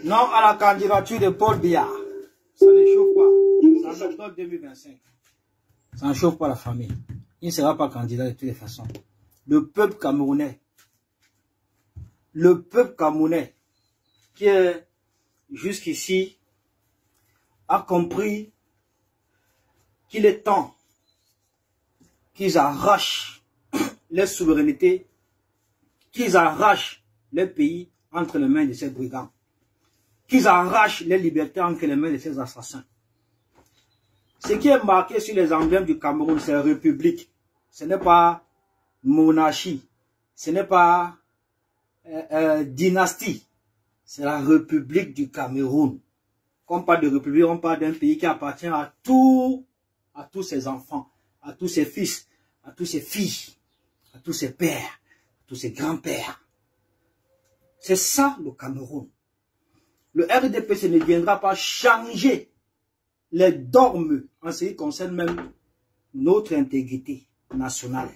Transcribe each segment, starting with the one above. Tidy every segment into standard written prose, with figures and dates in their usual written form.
Non à la candidature de Paul Biya. Ça ne chauffe pas. C'est en octobre 2025. Ça ne chauffe pas la famille. Il ne sera pas candidat de toutes les façons. Le peuple camerounais, qui est jusqu'ici, a compris qu'il est temps qu'ils arrachent les souverainetés, qu'ils arrachent les pays entre les mains de ces brigands, qu'ils arrachent les libertés entre les mains de ces assassins. Ce qui est marqué sur les emblèmes du Cameroun, c'est la République. Ce n'est pas monarchie, ce n'est pas dynastie, c'est la République du Cameroun. Quand on parle de République, on parle d'un pays qui appartient à tous ses enfants, à tous ses fils, à tous ses filles, à tous ses pères, à tous ses grands-pères. C'est ça le Cameroun. Le RDPC ne viendra pas changer les dogmes en ce qui concerne même notre intégrité nationale.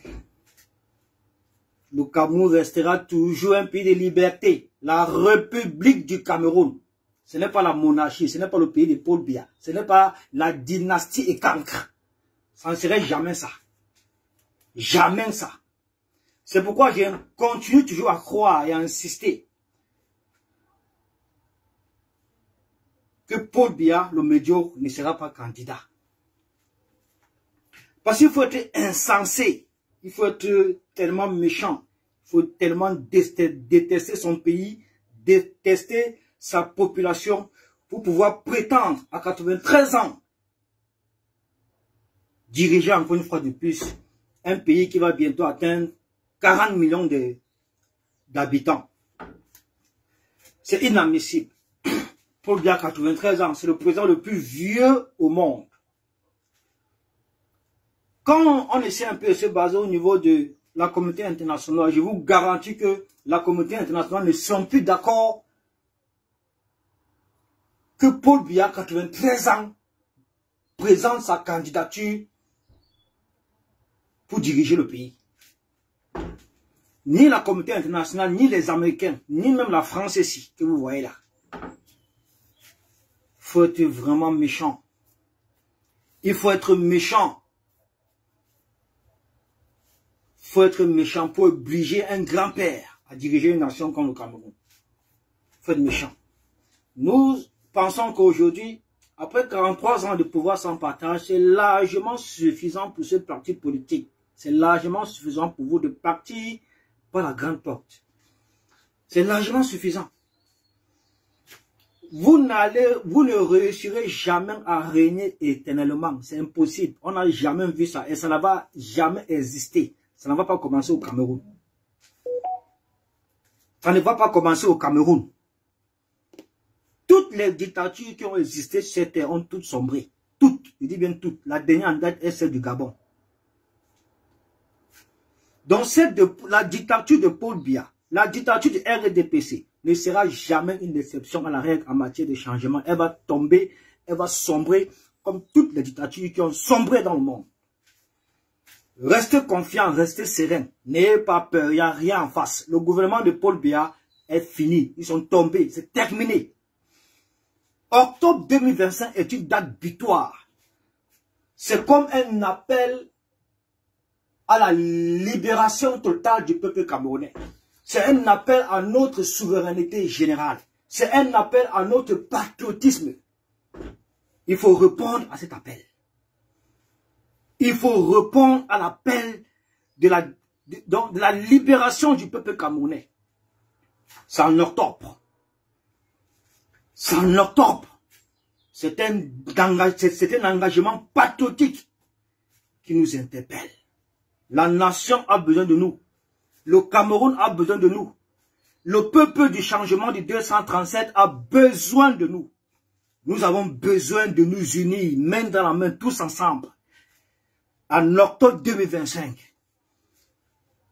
Le Cameroun restera toujours un pays de liberté. La République du Cameroun. Ce n'est pas la monarchie, ce n'est pas le pays de Paul Biya, ce n'est pas la dynastie Ekankre. Ça ne serait jamais ça. Jamais ça. C'est pourquoi je continue toujours à croire et à insister que Paul Biya, le médiocre, ne sera pas candidat. Parce qu'il faut être insensé, il faut être tellement méchant, il faut tellement détester son pays, détester sa population pour pouvoir prétendre à 93 ans diriger encore une fois de plus un pays qui va bientôt atteindre 40 millions d'habitants. C'est inadmissible. Paul Biya, 93 ans, c'est le président le plus vieux au monde. Quand on essaie un peu de se baser au niveau de la communauté internationale, je vous garantis que la communauté internationale ne sont plus d'accord que Paul Biya, 93 ans, présente sa candidature pour diriger le pays. Ni la communauté internationale, ni les Américains, ni même la France ici, que vous voyez là. Il faut être vraiment méchant. Il faut être méchant. Il faut être méchant pour obliger un grand-père à diriger une nation comme le Cameroun. Il faut être méchant. Nous pensons qu'aujourd'hui, après 43 ans de pouvoir sans partage, c'est largement suffisant pour ce parti politique. C'est largement suffisant pour vous de partir par la grande porte. C'est largement suffisant. Vous ne réussirez jamais à régner éternellement. C'est impossible. On n'a jamais vu ça. Et ça ne va jamais exister. Ça ne va pas commencer au Cameroun. Ça ne va pas commencer au Cameroun. Toutes les dictatures qui ont existé sur cette terre ont toutes sombré. Toutes. Je dis bien toutes. La dernière en date est celle du Gabon. Donc la dictature de Paul Biya, la dictature du RDPC ne sera jamais une exception à la règle en matière de changement. Elle va tomber, elle va sombrer comme toutes les dictatures qui ont sombré dans le monde. Restez confiants, restez sereins. N'ayez pas peur, il n'y a rien en face. Le gouvernement de Paul Biya est fini. Ils sont tombés, c'est terminé. Octobre 2025 est une date butoir. C'est comme un appel à la libération totale du peuple camerounais. C'est un appel à notre souveraineté générale. C'est un appel à notre patriotisme. Il faut répondre à cet appel. Il faut répondre à l'appel de la libération du peuple camerounais. C'est en octobre. C'est en octobre. C'est un engagement patriotique qui nous interpelle. La nation a besoin de nous. Le Cameroun a besoin de nous. Le peuple du changement du 237 a besoin de nous. Nous avons besoin de nous unir, main dans la main, tous ensemble. En octobre 2025,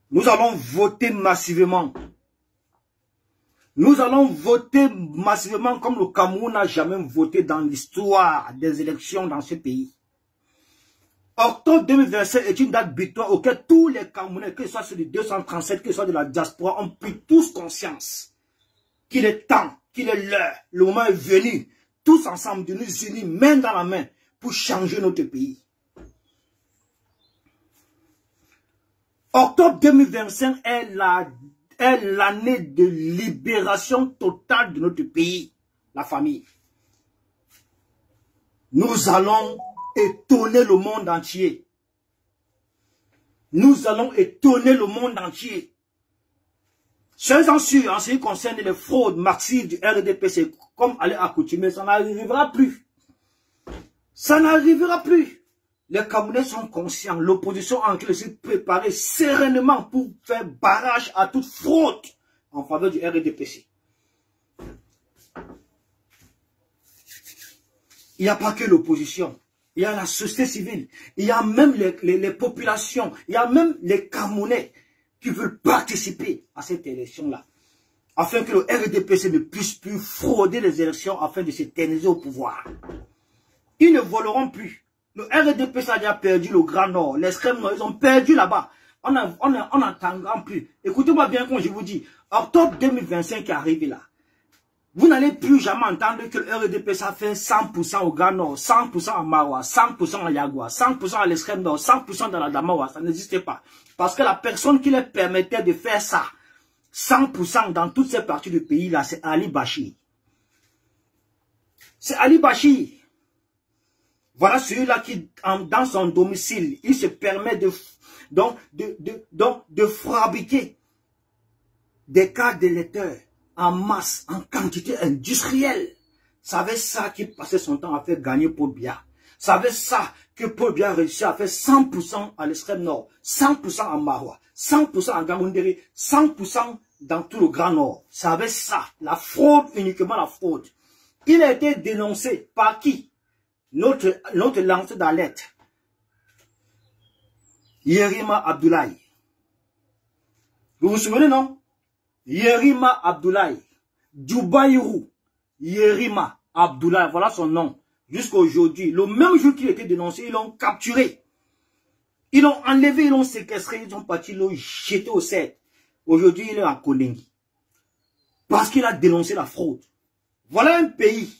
nous allons voter massivement. Nous allons voter massivement comme le Cameroun n'a jamais voté dans l'histoire des élections dans ce pays. Octobre 2025 est une date butoir auquel tous les Camerounais, que ce soit ceux du 237, que ce soit de la diaspora, ont pris tous conscience qu'il est temps qu'il est l'heure, le moment est venu, tous ensemble, de nous unir main dans la main pour changer notre pays. Octobre 2025 est l'année de libération totale de notre pays, la famille. Nous allons étonner le monde entier. Nous allons étonner le monde entier. Soyez-en sûrs, en ce qui concerne les fraudes massives du RDPC, comme à l'accoutumée, ça n'arrivera plus. Ça n'arrivera plus. Les Camerounais sont conscients. L'opposition en train de se préparer sereinement pour faire barrage à toute fraude en faveur du RDPC. Il n'y a pas que l'opposition. Il y a la société civile. Il y a même les populations. Il y a même les Camerounais qui veulent participer à cette élection-là. Afin que le RDPC ne puisse plus frauder les élections afin de s'éterniser au pouvoir. Ils ne voleront plus. Le RDPC a déjà perdu le Grand Nord. L'extrême Nord, ils ont perdu là-bas. On n'entendra plus. Écoutez-moi bien quand je vous dis, octobre 2025 qui arrive là, vous n'allez plus jamais entendre que le RDPC a fait 100% au Grand Nord, 100% à Maroua, 100% à Yagua, 100% à l'extrême Nord, 100% dans la Damawa. Ça n'existait pas. Parce que la personne qui leur permettait de faire ça, 100% dans toutes ces parties du pays là, c'est Ali Bachir. C'est Ali Bachir. Voilà celui-là qui, dans son domicile, il se permet de fabriquer des cartes d'électeurs en masse, en quantité industrielle. Savait ça qu'il passait son temps à faire gagner Paul Biya. Savait ça que Paul Biya a réussi à faire 100% à l'extrême nord, 100% à Maroua, 100% à Gamondéré, 100% dans tout le Grand Nord. Savait ça, la fraude, uniquement la fraude. Il a été dénoncé par qui? Notre lanceur d'alerte, Yerima Abdoulaye. Vous vous souvenez, non? Yerima Abdoulaye. Djoubaïrou. Yerima Abdoulaye, voilà son nom. Jusqu'à aujourd'hui, le même jour qu'il était dénoncé, ils l'ont capturé. Ils l'ont enlevé, ils l'ont séquestré, ils ont parti, ils l'ont jeté au cerf. Aujourd'hui, il est à Kolengi. Parce qu'il a dénoncé la fraude. Voilà un pays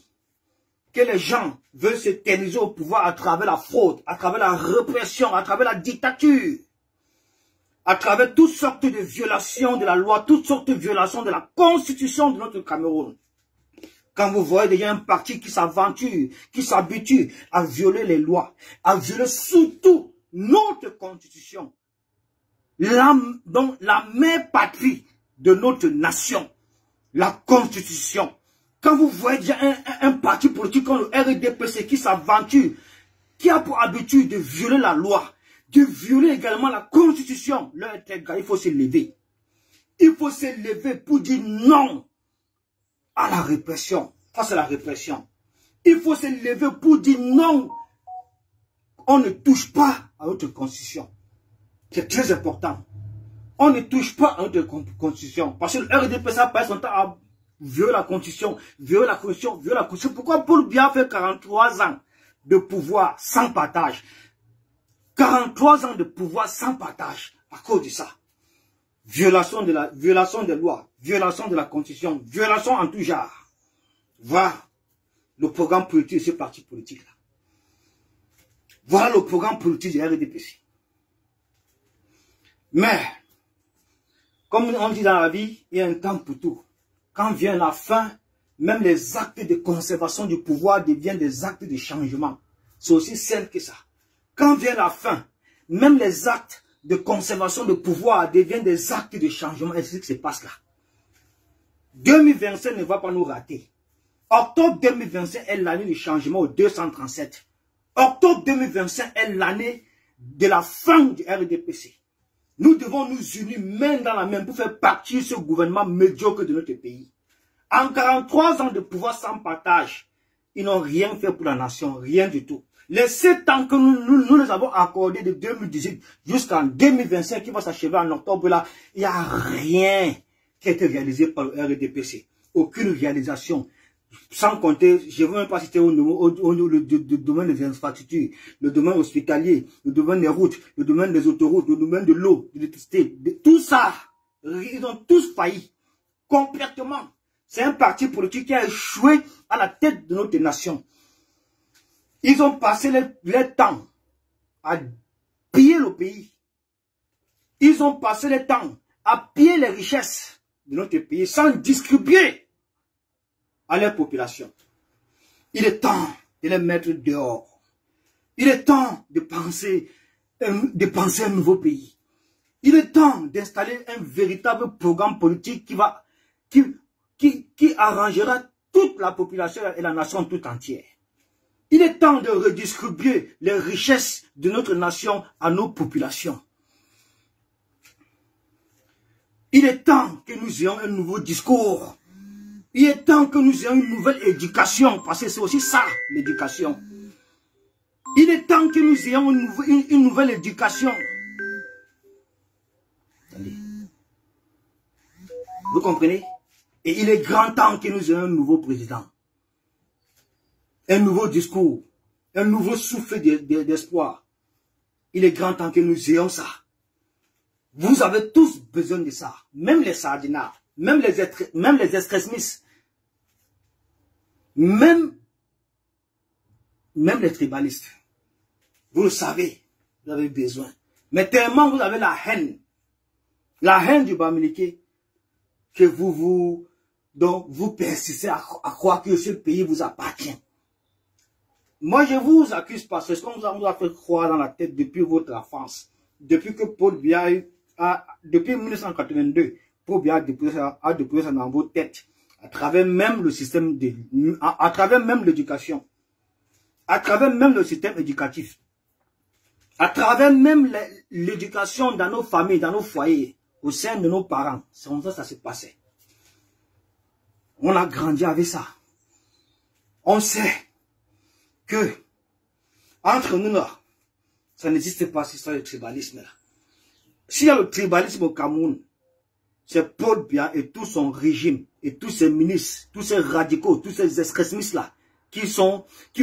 que les gens veulent s'éterniser au pouvoir à travers la fraude, à travers la répression, à travers la dictature, à travers toutes sortes de violations de la loi, toutes sortes de violations de la constitution de notre Cameroun. Quand vous voyez déjà un parti qui s'aventure, qui s'habitue à violer les lois, à violer surtout notre constitution, donc la mère patrie de notre nation, la constitution. Quand vous voyez déjà un parti politique comme le RDPC qui s'aventure, qui a pour habitude de violer la loi, de violer également la constitution, il faut se lever. Il faut se lever pour dire non à la répression. Face à la répression. Il faut se lever pour dire non. On ne touche pas à notre constitution. C'est très important. On ne touche pas à notre constitution. Parce que le RDPC a passé son temps à violer la constitution, violer la constitution, violer la constitution. Pourquoi Paul Biya fait 43 ans de pouvoir sans partage? 43 ans de pouvoir sans partage à cause de ça. Violation des lois, violation de la constitution, violation en tout genre. Voilà le programme politique de ce parti politique-là. Voilà le programme politique du RDPC. Mais, comme on dit dans la vie, il y a un temps pour tout. Quand vient la fin, même les actes de conservation du pouvoir deviennent des actes de changement. C'est aussi simple que ça. Quand vient la fin, même les actes de conservation de pouvoir deviennent des actes de changement. Et c'est ce qui se passe là. 2025 ne va pas nous rater. Octobre 2025 est l'année du changement au 237. Octobre 2025 est l'année de la fin du RDPC. Nous devons nous unir main dans la main pour faire partir ce gouvernement médiocre de notre pays. En 43 ans de pouvoir sans partage, ils n'ont rien fait pour la nation, rien du tout. Les 7 ans que nous les avons accordés de 2018 jusqu'en 2025 qui va s'achever en octobre là, il n'y a rien qui a été réalisé par le RDPC. Aucune réalisation. Sans compter, je ne veux même pas citer le domaine des infrastructures, le domaine hospitalier, le domaine des routes, le domaine des autoroutes, le domaine de l'eau, de l'électricité. Tout ça, ils ont tous failli complètement. C'est un parti politique qui a échoué à la tête de notre nation. Ils ont passé leur temps à piller le pays. Ils ont passé le temps à piller les richesses de notre pays sans distribuer à leur population. Il est temps de les mettre dehors. Il est temps de penser un nouveau pays. Il est temps d'installer un véritable programme politique qui arrangera toute la population et la nation tout entière. Il est temps de redistribuer les richesses de notre nation à nos populations. Il est temps que nous ayons un nouveau discours. Il est temps que nous ayons une nouvelle éducation, parce que c'est aussi ça, l'éducation. Il est temps que nous ayons une nouvelle éducation. Attendez. Vous comprenez? Et il est grand temps que nous ayons un nouveau président. Un nouveau discours. Un nouveau souffle d'espoir. Il est grand temps que nous ayons ça. Vous avez tous besoin de ça. Même les sardinards. Même les extrémistes. Même les tribalistes. Vous le savez. Vous avez besoin. Mais tellement vous avez la haine. La haine du Bamileke. Que vous persistez à croire que ce pays vous appartient. Moi, je vous accuse parce que ce qu'on vous a fait croire dans la tête depuis votre enfance. Depuis que Paul Biya depuis 1982, Paul Biya a déposé ça dans vos têtes. À travers même le système à travers même l'éducation. À travers même le système éducatif. À travers même l'éducation dans nos familles, dans nos foyers. Au sein de nos parents. C'est comme ça que ça s'est passé. On a grandi avec ça. On sait que entre nous là, ça n'existe pas, cette histoire de tribalisme là. S'il y a le tribalisme au Cameroun, c'est Paul Biya et tout son régime, et tous ses ministres, tous ces radicaux, tous ces extrémistes là, qui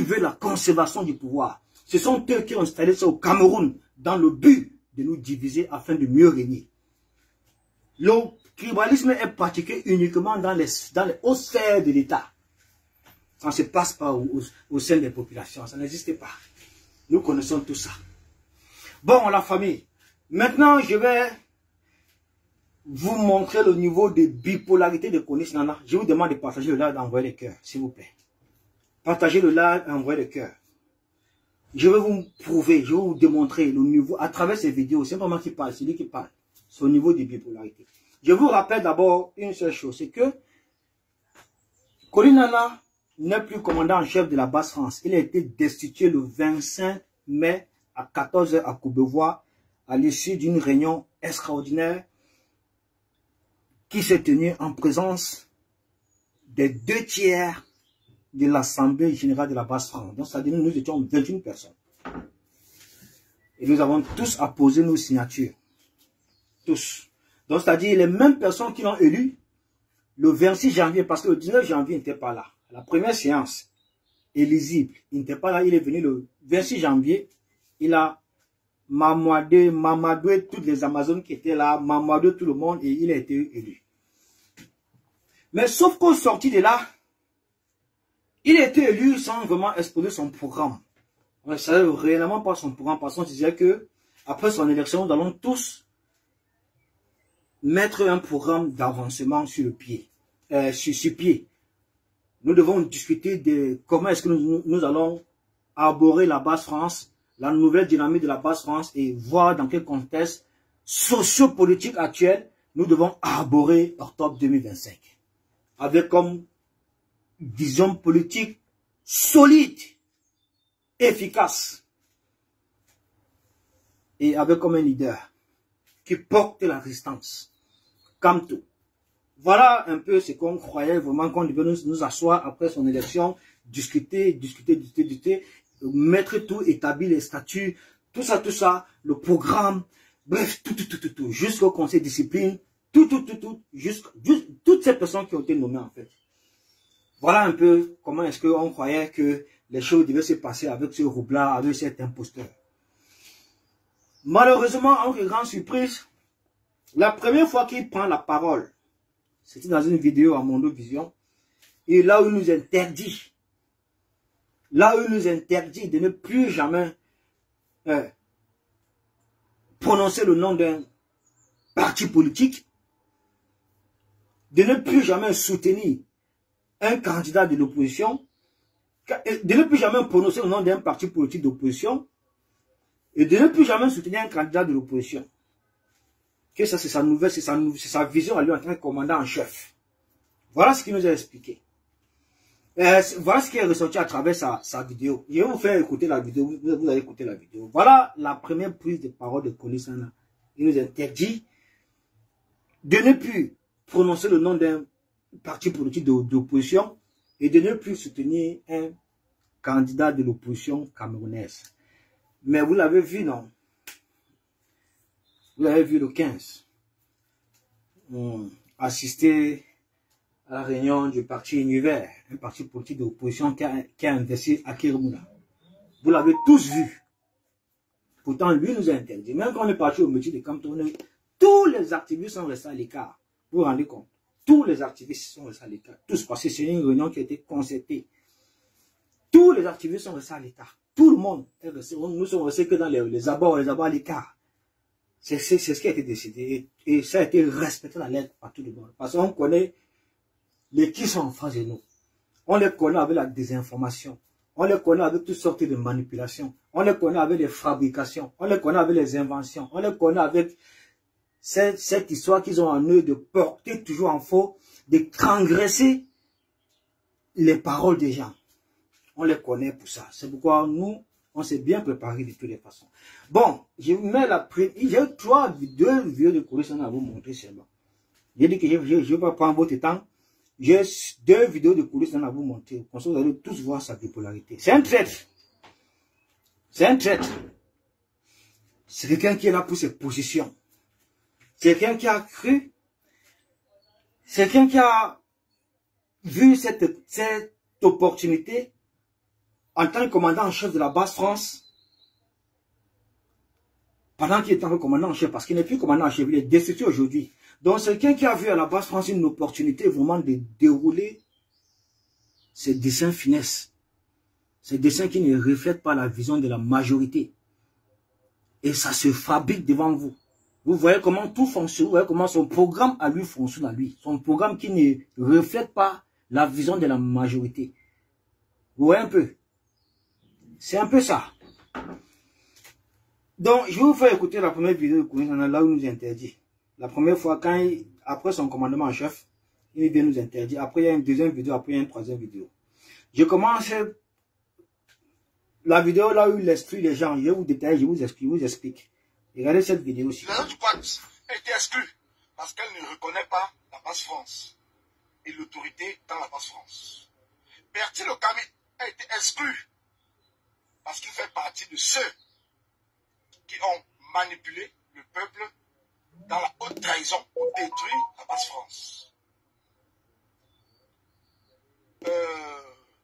veulent la conservation du pouvoir. Ce sont eux qui ont installé ça au Cameroun, dans le but de nous diviser afin de mieux régner. Le tribalisme est pratiqué uniquement dans les hautes sphères de l'État. Ça ne se passe pas au sein des populations. Ça n'existe pas. Nous connaissons tout ça. Bon, la famille. Maintenant, je vais vous montrer le niveau de bipolarité de Konis Nana. Je vous demande de partager le live et d'envoyer les cœurs, s'il vous plaît. Partagez le live et envoyez les cœurs. Je vais vous prouver, je vais vous démontrer le niveau, à travers ces vidéos, c'est pas moi qui parle, c'est lui qui parle. C'est au niveau de bipolarité. Je vous rappelle d'abord une seule chose, c'est que Konis Nana n'est plus commandant en chef de la Basse-France. Il a été destitué le 25 mai à 14 h à Courbevoie, à l'issue d'une réunion extraordinaire qui s'est tenue en présence des 2/3 de l'Assemblée générale de la Basse-France. Donc, c'est-à-dire nous étions 21 personnes. Et nous avons tous apposé nos signatures. Tous. Donc, c'est-à-dire les mêmes personnes qui l'ont élu le 26 janvier, parce que le 19 janvier, il n'était pas là. La première séance éligible, il n'était pas là, il est venu le 26 janvier. Il a mamadoué toutes les Amazones qui étaient là, mamadoué tout le monde et il a été élu. Mais sauf qu'au sorti de là, il a été élu sans vraiment exposer son programme. On ne savait réellement pas son programme parce qu'on disait que après son élection, nous allons tous mettre un programme d'avancement sur le pied, sur pied. Nous devons discuter de comment est-ce que nous allons aborder la Basse-France, la nouvelle dynamique de la Basse-France et voir dans quel contexte socio-politique actuel nous devons aborder octobre 2025. Avec comme vision politique solide, efficace et avec comme un leader qui porte la résistance. Comme tout. Voilà un peu ce qu'on croyait vraiment qu'on devait nous asseoir après son élection, discuter, mettre tout, établir les statuts, tout ça, le programme, bref, tout, jusqu'au conseil de discipline, toutes ces personnes qui ont été nommées en fait. Voilà un peu comment est-ce qu'on croyait que les choses devaient se passer avec ce roublard, avec cet imposteur. Malheureusement, en grande surprise, la première fois qu'il prend la parole, c'était dans une vidéo à Mondo Vision, Et là où il nous interdit, de ne plus jamais prononcer le nom d'un parti politique, de ne plus jamais soutenir un candidat de l'opposition, de ne plus jamais prononcer le nom d'un parti politique d'opposition, et de ne plus jamais soutenir un candidat de l'opposition. Que ça, c'est sa nouvelle, c'est sa vision à lui en tant que commandant en chef. Voilà ce qu'il nous a expliqué. Voilà ce qui est ressorti à travers sa vidéo. Je vais vous faire écouter la vidéo, vous allez écouter la vidéo. Voilà la première prise de parole de Koli Sana. Il nous interdit de ne plus prononcer le nom d'un parti politique d'opposition et de ne plus soutenir un candidat de l'opposition camerounaise. Mais vous l'avez vu, non? Vous l'avez vu le 15. Assister à la réunion du parti Univers, un parti politique d'opposition qui a investi à Kirimouna. Vous l'avez tous vu. Pourtant, lui nous a interdit. Même quand on est parti au métier de Canton, tous les activistes sont restés à l'écart. Vous vous rendez compte? Tous les activistes sont restés à l'écart. Tous, parce que c'est une réunion qui a été concertée. Tous les activistes sont restés à l'écart. Tout le monde est resté. Nous sommes restés que dans les abords à l'écart. C'est ce qui a été décidé. Et ça a été respecté dans la lettre par tout le monde. Parce qu'on connaît les qui sont en face de nous. On les connaît avec la désinformation. On les connaît avec toutes sortes de manipulations. On les connaît avec les fabrications. On les connaît avec les inventions. On les connaît avec cette histoire qu'ils ont en eux de porter toujours en faux, de transgresser les paroles des gens. On les connaît pour ça. C'est pourquoi nous, on s'est bien préparé de toutes les façons. Bon, je vous mets la première. J'ai deux vidéos de Koli Sana à vous montrer seulement. J'ai dit que je ne vais pas prendre votre temps. J'ai deux vidéos de Koli Sana à vous montrer. Comme ça, vous allez tous voir sa bipolarité. C'est un traître. C'est un traître. C'est quelqu'un qui est là pour ses positions. C'est quelqu'un qui a cru. C'est quelqu'un qui a vu cette opportunité en tant que commandant en chef de la base France. Pendant qu'il est en tant que commandant en chef, parce qu'il n'est plus commandant en chef, il est destitué aujourd'hui. Donc c'est quelqu'un qui a vu à la base France une opportunité vraiment de dérouler ses dessins finesses. Ces dessins qui ne reflètent pas la vision de la majorité. Et ça se fabrique devant vous. Vous voyez comment tout fonctionne, vous voyez comment son programme à lui fonctionne à lui. Son programme qui ne reflète pas la vision de la majorité. Vous voyez un peu? C'est un peu ça. Donc, je vais vous faire écouter la première vidéo de Koli Sana, là où il nous interdit. La première fois, après son commandement en chef, il vient nous interdire. Après, il y a une deuxième vidéo, après, il y a une troisième vidéo. Je commence la vidéo là où il instruit les gens. Je vais vous détailler, je vous explique. Regardez cette vidéo aussi. La du Quads a été exclue parce qu'elle ne reconnaît pas la base France et l'autorité dans la base France. Bertil Okami a été exclu parce qu'il fait partie de ceux qui ont manipulé le peuple dans la haute trahison pour détruire la base France.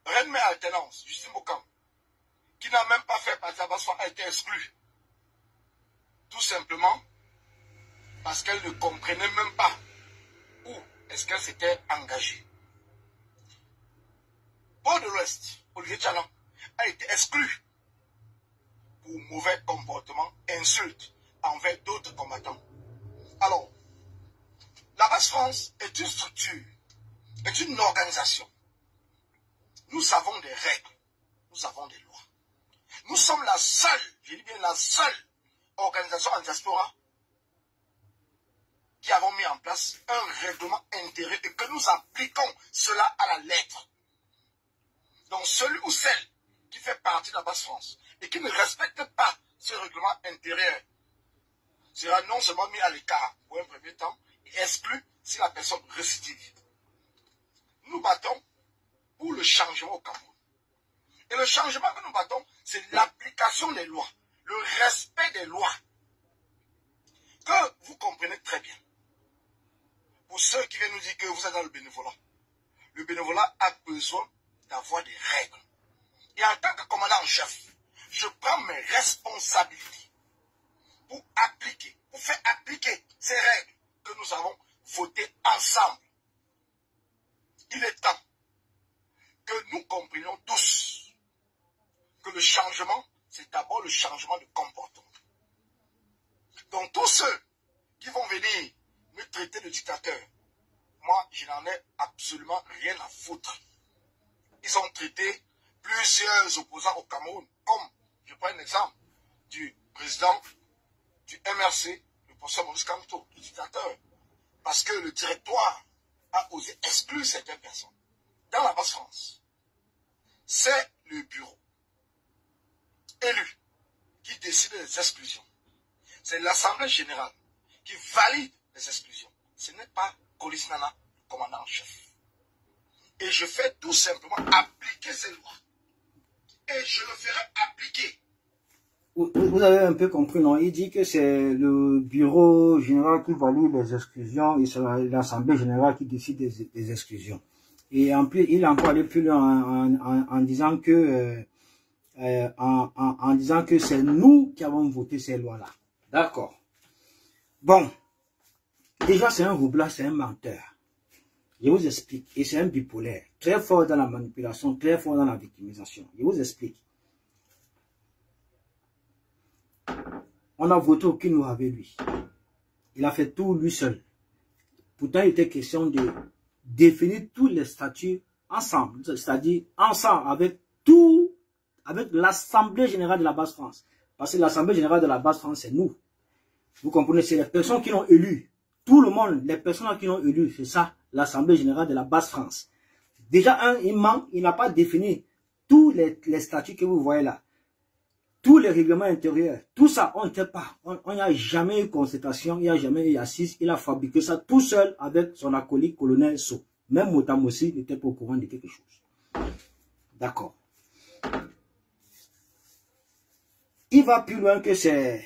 Reine Alternance, Justine Bokam, qui n'a même pas fait partie de la base France, a été exclue. Tout simplement parce qu'elle ne comprenait même pas où est-ce qu'elle s'était engagée. Pour de l'Ouest, Olivier Tchalan a été exclu pour mauvais comportement, insulte envers d'autres combattants. Alors, la base France est une structure, est une organisation. Nous avons des règles, nous avons des lois. Nous sommes la seule, je dis bien la seule organisation en diaspora qui avons mis en place un règlement intérieur et que nous appliquons cela à la lettre. Donc celui ou celle qui fait partie de la base France et qui ne respecte pas ce règlement intérieur sera non seulement mis à l'écart pour un premier temps et exclu si la personne récidive. Nous battons pour le changement au Cameroun. Et le changement que nous battons, c'est l'application des lois, le respect des lois, que vous comprenez très bien. Pour ceux qui viennent nous dire que vous êtes dans le bénévolat a besoin d'avoir des règles. Et en tant que commandant en chef, je prends mes responsabilités pour appliquer, pour faire appliquer ces règles que nous avons votées ensemble. Il est temps que nous comprenions tous que le changement, c'est d'abord le changement de comportement. Donc tous ceux qui vont venir me traiter de dictateur, moi, je n'en ai absolument rien à foutre. Ils ont traité plusieurs opposants au Cameroun, comme, je prends un exemple, du président du MRC, le professeur Maurice Kamto, le dictateur. Parce que le directoire a osé exclure certaines personnes. Dans la Basse-France, c'est le bureau élu qui décide des exclusions. C'est l'Assemblée générale qui valide les exclusions. Ce n'est pas Kolis Nana, le commandant en chef. Et je fais tout simplement appliquer ces lois. Et je le ferai appliquer. Vous avez un peu compris, non? Il dit que c'est le bureau général qui valide les exclusions et c'est l'Assemblée générale qui décide des exclusions. Et en plus, il a encore allé plus loin en disant que c'est nous qui avons voté ces lois-là. D'accord. Bon. Déjà, c'est un roublard, c'est un menteur. Je vous explique. Et c'est un bipolaire. Très fort dans la manipulation, très fort dans la victimisation. Je vous explique. On a voté aucune loi avec lui. Il a fait tout lui seul. Pourtant, il était question de définir tous les statuts ensemble. C'est-à-dire ensemble avec l'Assemblée générale de la Basse-France. Parce que l'Assemblée générale de la Basse-France, c'est nous. Vous comprenez, c'est les personnes qui l'ont élu. Tout le monde, les personnes qui l'ont élu, c'est ça, l'Assemblée générale de la Basse-France. Déjà, il ment, il n'a pas défini tous les statuts que vous voyez là. Tous les règlements intérieurs, tout ça, on n'était pas. On n'y a jamais eu concertation, il n'y a jamais eu assise, il a fabriqué ça tout seul avec son acolyte colonel So. Même Motamossi n'était pas au courant de quelque chose. D'accord. Il va plus loin que c'est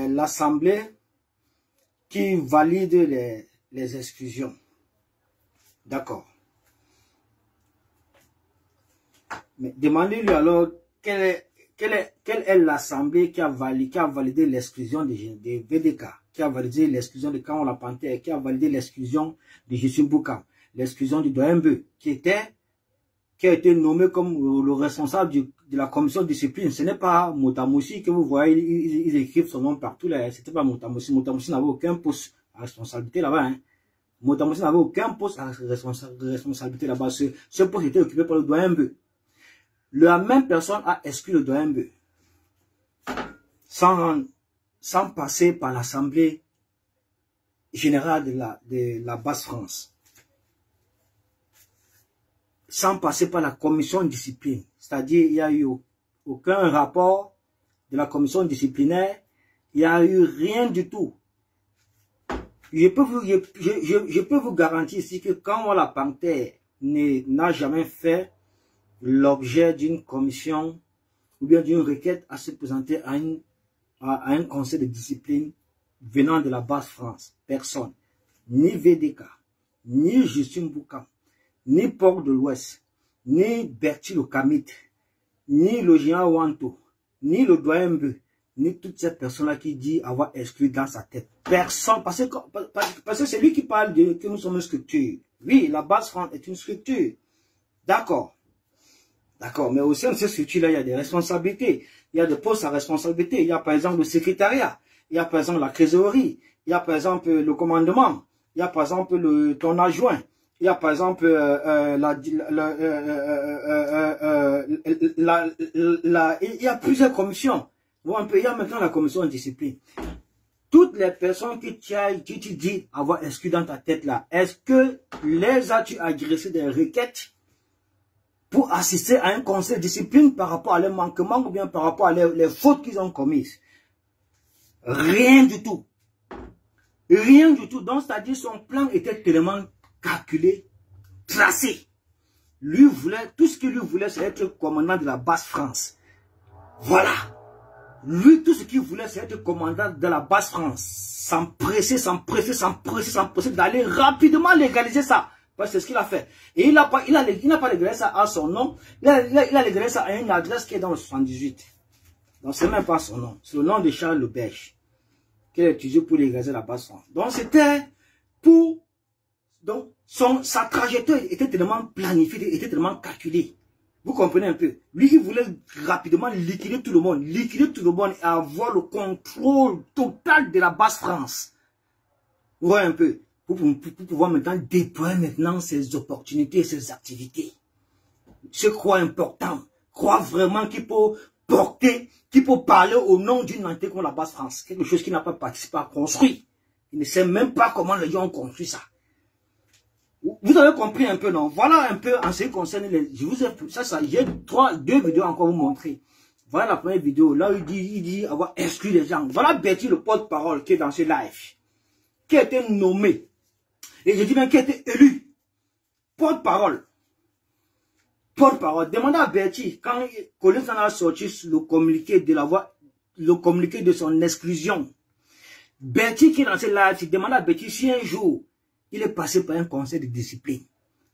l'Assemblée qui valide les exclusions. D'accord. Mais demandez-lui alors quelle est l'Assemblée qui a validé l'exclusion des VDK, qui a validé l'exclusion de Kaon Panthère, qui a validé l'exclusion de Jessim Boukam, l'exclusion du Doembe, qui a été nommé comme le responsable de la commission de discipline. Ce n'est pas Motamossi que vous voyez, ils écrivent son nom partout là. C'était pas Motamossi. Motamossi n'avait aucun poste à responsabilité là-bas. Hein. Motamossi n'avait aucun poste à responsabilité là-bas. Ce poste était occupé par le Doembe. La même personne a exclu le Doembe sans passer par l'Assemblée générale de la Basse-France. Sans passer par la commission de discipline. C'est-à-dire, il n'y a eu aucun rapport de la commission disciplinaire. Il n'y a eu rien du tout. Je peux vous garantir ici que quand la Panthère n'a jamais fait l'objet d'une commission ou bien d'une requête à se présenter à un conseil de discipline venant de la Basse-France, personne, ni VDK, ni Jessim Boukam, ni Port de l'Ouest, ni Bertil Okamit, ni le géant Wanto, ni le Doembe, ni toutes ces personnes-là qui disent avoir exclu dans sa tête. Personne, parce que c'est lui qui parle de que nous sommes une structure. Oui, la Basse-France est une structure. D'accord. D'accord, mais au sein de ces structures-là, il y a des responsabilités. Il y a des postes à responsabilité. Il y a par exemple le secrétariat. Il y a par exemple la trésorerie. Il y a par exemple le commandement. Il y a par exemple ton adjoint. Il y a par exemple il y a plusieurs commissions. Il y a maintenant la commission de discipline. Toutes les personnes qui tu dis avoir exclu dans ta tête là, est-ce que les as-tu agressé des requêtes pour assister à un conseil de discipline par rapport à leurs manquements ou bien par rapport à les fautes qu'ils ont commises? Rien du tout. Rien du tout. Donc, c'est-à-dire son plan était tellement calculé, tracé. Lui voulait, tout ce qu'il lui voulait, c'est être commandant de la Basse-France. Voilà. Lui, tout ce qu'il voulait, c'est être commandant de la Basse-France. S'empresser d'aller rapidement légaliser ça. C'est ce qu'il a fait. Et il n'a pas légalisé ça à son nom. Il a légalisé ça à une adresse qui est dans le 78. Donc, ce n'est même pas son nom. C'est le nom de Charles Leberge qu'il a utilisé pour légaliser la Basse-France. Donc, c'était pour Donc, sa trajectoire était tellement planifiée, était tellement calculée. Vous comprenez un peu? Lui, il voulait rapidement liquider tout le monde et avoir le contrôle total de la Basse-France. Vous voyez un peu? Pour pouvoir maintenant déployer maintenant ses opportunités, ses activités. Je crois important. Crois vraiment qu'il peut porter, qu'il peut parler au nom d'une entité comme la Basse-France. Quelque chose qu'il n'a pas participé à construire. Il ne sait même pas comment les gens ont construit ça. Vous avez compris un peu, non? Voilà un peu en ce qui concerne les... Je vous ai... j'ai deux vidéos encore à vous montrer. Voilà la première vidéo. Là, il dit avoir exclu les gens. Voilà Bertie, le porte-parole, qui est dans ce live. Qui a été nommé. Et je dis bien qui a été élu. Porte-parole. Porte-parole. Demandez à Bertie, quand Collins en a sorti le communiqué de la voix, le communiqué de son exclusion. Bertie qui est dans ce live, il demande à Bertie si un jour, il est passé par un conseil de discipline.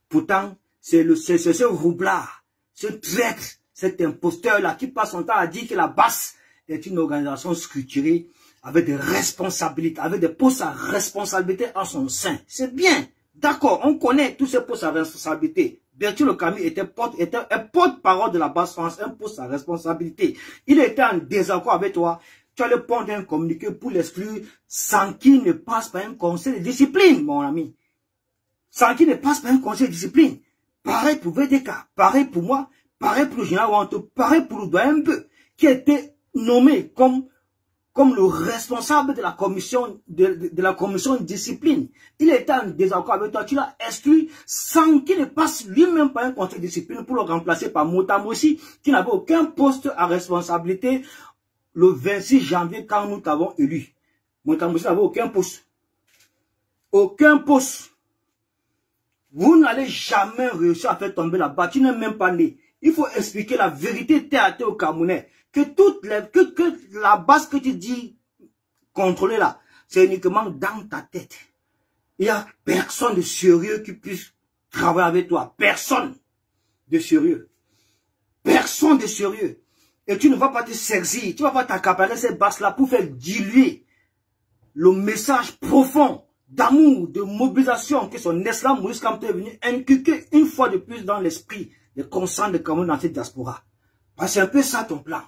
Pourtant, c'est ce roublard, ce traître, cet imposteur-là qui passe son temps à dire que la Basse est une organisation structurée avec des responsabilités, avec des postes à responsabilité en son sein. C'est bien, d'accord, on connaît tous ces postes à responsabilité. Bertie Le Camus était un porte-parole de la Basse-France, un poste à responsabilité. Il était en désaccord avec toi. Tu allais prendre un communiqué pour l'exclure sans qu'il ne passe par un conseil de discipline, mon ami. Sans qu'il ne passe par un conseil de discipline. Pareil pour VDK, pareil pour moi, pareil pour le général Wanto, pareil pour le doyen Mbeu, qui a été nommé comme le responsable de la commission de discipline. Il était en désaccord avec toi, tu l'as exclu sans qu'il ne passe lui-même par un conseil de discipline pour le remplacer par Motamossi, qui n'avait aucun poste à responsabilité. Le 26 janvier, quand nous t'avons élu, Motamossi n'avait aucun poste. Aucun poste. Vous n'allez jamais réussir à faire tomber la barre. Tu n'es même pas né. Il faut expliquer la vérité terre à terre aux Camerounais. Que la base que tu dis contrôler là, c'est uniquement dans ta tête. Il n'y a personne de sérieux qui puisse travailler avec toi. Personne de sérieux. Personne de sérieux. Et tu ne vas pas te saisir, tu ne vas pas t'accaparer cette base-là pour faire diluer le message profond d'amour, de mobilisation que son excellent Maurice Kamto est venu inculquer une fois de plus dans l'esprit des conscients de Cameroun dans cette diaspora. Parce que c'est un peu ça ton plan.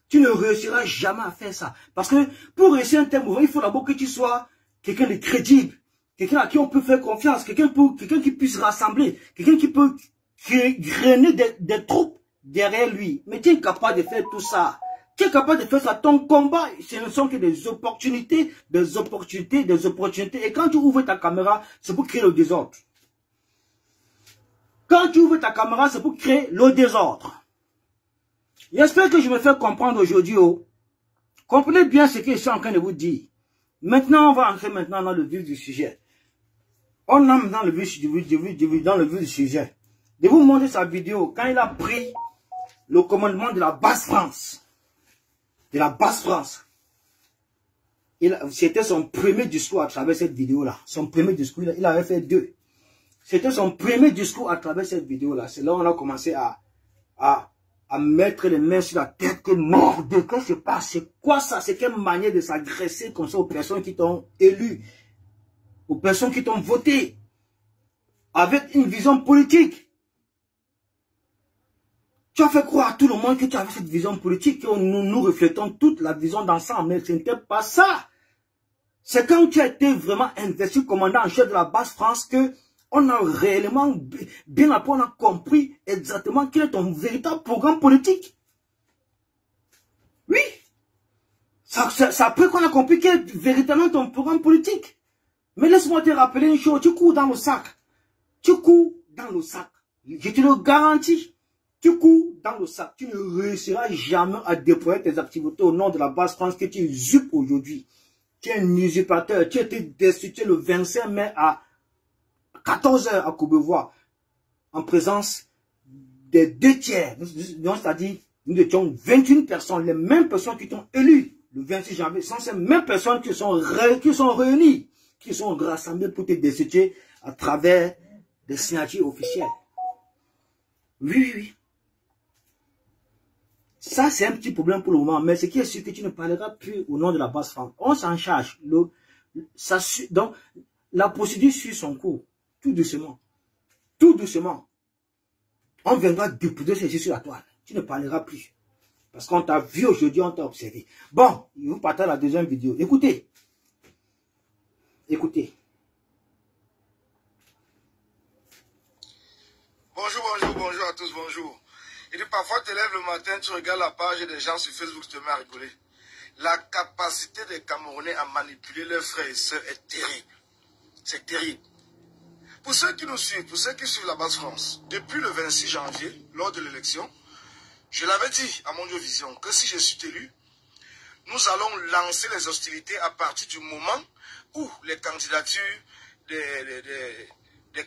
Tu ne réussiras jamais à faire ça. Parce que pour réussir un tel mouvement, il faut d'abord que tu sois quelqu'un de crédible, quelqu'un à qui on peut faire confiance, quelqu'un qui puisse rassembler, quelqu'un qui peut grainer des troupes derrière lui. Mais tu es capable de faire tout ça. Tu es capable de faire ça. Ton combat, ce ne sont que des opportunités, des opportunités, des opportunités. Et quand tu ouvres ta caméra, c'est pour créer le désordre. Quand tu ouvres ta caméra, c'est pour créer le désordre. J'espère que je me fais comprendre aujourd'hui. Oh. Comprenez bien ce que je suis en train de vous dire. Maintenant, on va entrer maintenant dans le vif du sujet. On entre dans le vif du sujet. Je vais vous montrer sa vidéo quand il a pris le commandement de la Basse-France. De la Basse-France. C'était son premier discours à travers cette vidéo-là. Son premier discours, il avait fait 2. C'était son premier discours à travers cette vidéo-là. C'est là où on a commencé à mettre les mains sur la tête. Que merde, qu'est-ce qui se passe? C'est quoi ça? C'est quelle manière de s'agresser comme ça aux personnes qui t'ont élu, aux personnes qui t'ont voté, avec une vision politique. Tu as fait croire à tout le monde que tu avais cette vision politique, que nous reflétons toute la vision d'ensemble, mais ce n'était pas ça. C'est quand tu as été vraiment investi commandant en chef de la Basse-France que on a réellement, bien après, on a compris exactement quel est ton véritable programme politique. Oui. C'est après qu'on a compris quel est véritablement ton programme politique. Mais laisse-moi te rappeler une chose, tu cours dans le sac. Tu cours dans le sac. Je te le garantis. Tu cours dans le sac. Tu ne réussiras jamais à déployer tes activités au nom de la Basse-France que tu usurpes aujourd'hui. Tu es un usurpateur. Tu as été destitué le 25 mai à 14 h à Courbevoie, en présence des 2 tiers. C'est-à-dire, nous étions 21 personnes, les mêmes personnes qui t'ont élu le 26 janvier. Ce sont ces mêmes personnes qui sont réunies, qui sont rassemblées pour te destituer à travers des signatures officielles. Oui, oui. Ça, c'est un petit problème pour le moment. Mais ce qui est sûr que tu ne parleras plus au nom de la Basse-France. On s'en charge. Donc, la procédure suit son cours. tout doucement. Tout doucement. On viendra déposer ces yeux sur la toile. Tu ne parleras plus. Parce qu'on t'a vu aujourd'hui, on t'a observé. Bon, je vous partage la deuxième vidéo. Écoutez. Écoutez. Bonjour, bonjour, bonjour à tous, bonjour. Et puis parfois tu te lèves le matin, tu regardes la page des gens sur Facebook, tu te mets à rigoler. La capacité des Camerounais à manipuler leurs frères et sœurs est terrible. C'est terrible. Pour ceux qui nous suivent, pour ceux qui suivent la base France, depuis le 26 janvier, lors de l'élection, je l'avais dit à Mondiovision que si je suis élu, nous allons lancer les hostilités à partir du moment où les candidatures les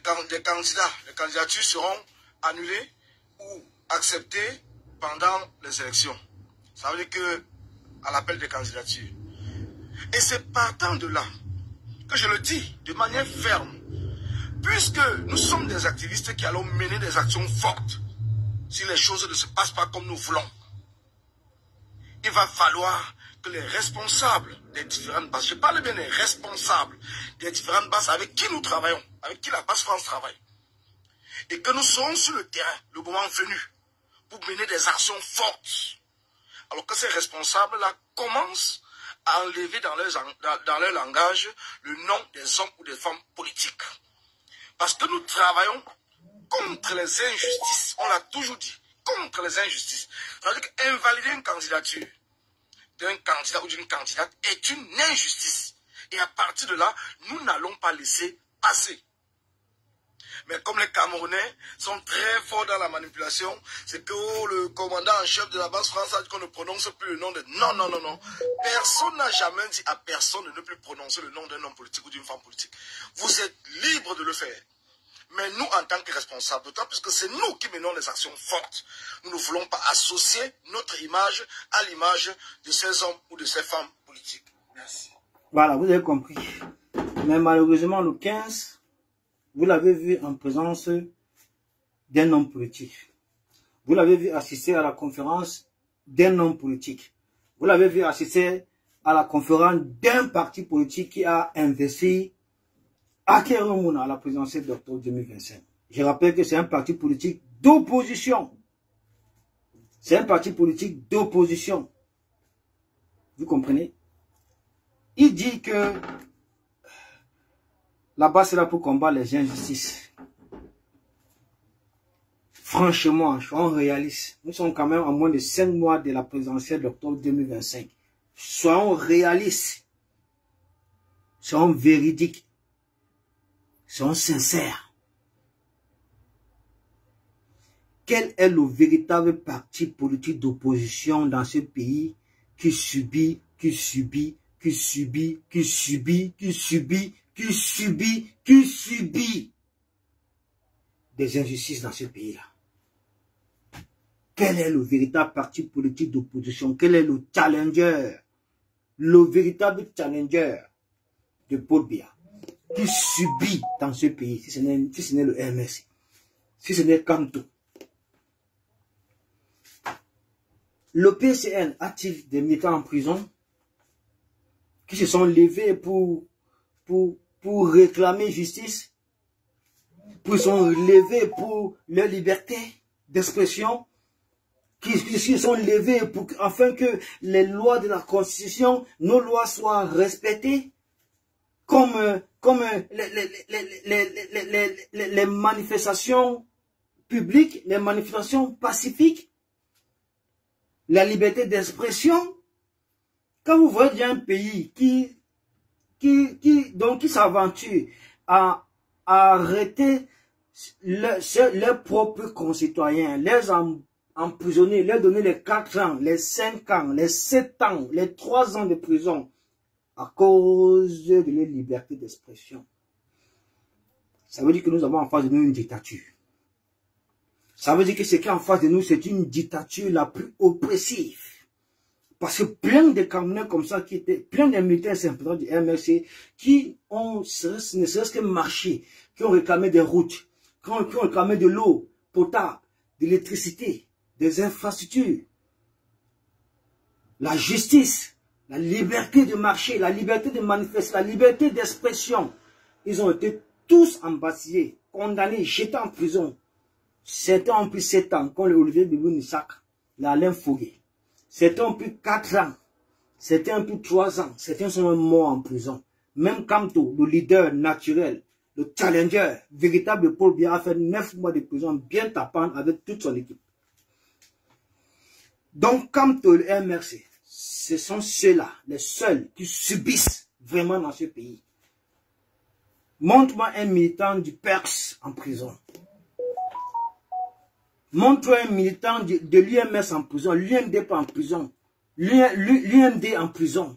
candidatures seront annulées ou acceptées pendant les élections. Ça veut dire que à l'appel des candidatures. Et c'est partant de là que je le dis de manière ferme, puisque nous sommes des activistes qui allons mener des actions fortes si les choses ne se passent pas comme nous voulons. Il va falloir que les responsables des différentes bases, je parle bien des responsables des différentes bases avec qui nous travaillons, avec qui la base France travaille, et que nous serons sur le terrain le moment venu pour mener des actions fortes. Alors que ces responsables-là commencent à enlever dans leur langage le nom des hommes ou des femmes politiques. Parce que nous travaillons contre les injustices. On l'a toujours dit, contre les injustices. C'est-à-dire qu'invalider une candidature d'un candidat ou d'une candidate est une injustice. Et à partir de là, nous n'allons pas laisser passer. Mais comme les Camerounais sont très forts dans la manipulation, c'est que le commandant en chef de la base France a dit qu'on ne prononce plus le nom de... Non, non, non, non. Personne n'a jamais dit à personne de ne plus prononcer le nom d'un homme politique ou d'une femme politique. Vous êtes libre de le faire. Mais nous, en tant que responsables, d'autant plus que c'est nous qui menons les actions fortes, nous ne voulons pas associer notre image à l'image de ces hommes ou de ces femmes politiques. Merci. Voilà, vous avez compris. Mais malheureusement, le 15... vous l'avez vu en présence d'un homme politique. Vous l'avez vu assister à la conférence d'un homme politique. Vous l'avez vu assister à la conférence d'un parti politique qui a investi Akeromouna à la présidentielle d'octobre 2025. Je rappelle que c'est un parti politique d'opposition. C'est un parti politique d'opposition. Vous comprenez? Il dit que là-bas, c'est là pour combattre les injustices. Franchement, soyons réalistes. Nous sommes quand même à moins de 5 mois de la présidentielle d'octobre 2025. Soyons réalistes. Soyons véridiques. Soyons sincères. Quel est le véritable parti politique d'opposition dans ce pays qui subit des injustices dans ce pays-là? Quel est le véritable parti politique d'opposition? Quel est le challenger? Le véritable challenger de Paul Biya qui subit dans ce pays, si ce n'est le MRC, si ce n'est Kanto. Le PCN a-t-il des militants en prison qui se sont levés pour réclamer justice, pour se sont levés pour leur liberté d'expression, qui se sont levés pour afin que les lois de la Constitution, nos lois soient respectées, comme les manifestations publiques, les manifestations pacifiques, la liberté d'expression. Quand vous voyez un pays qui s'aventure à arrêter leurs propres concitoyens, les emprisonner, leur donner les 4 ans, les 5 ans, les 7 ans, les 3 ans de prison à cause de leur liberté d'expression, ça veut dire que nous avons en face de nous une dictature. Ça veut dire que ce qui est en face de nous, c'est une dictature la plus oppressive. Parce que plein de Camerounais comme ça, qui étaient, plein de militaires sympathisants du MRC, qui ont ne serait-ce que marché, qui ont réclamé des routes, qui ont réclamé de l'eau potable, de l'électricité, des infrastructures, la justice, la liberté de marcher, la liberté de manifester, la liberté d'expression. Ils ont été tous embasillés, condamnés, jetés en prison. Certains ont pris 7 ans, comme le Olivier Bibou-Nissak, l'Alain Foguet. Certains ont pris 4 ans, certains ont pris 3 ans, certains sont même morts en prison. Même Kamto, le leader naturel, le challenger, véritable Paul Biya, a fait 9 mois de prison bien tapant avec toute son équipe. Donc, Kamto et le MRC, ce sont ceux-là, les seuls qui subissent vraiment dans ce pays. Montre-moi un militant du PERS en prison. Montre-moi un militant de l'UMS en prison, l'UNDP en prison, l'UND en prison.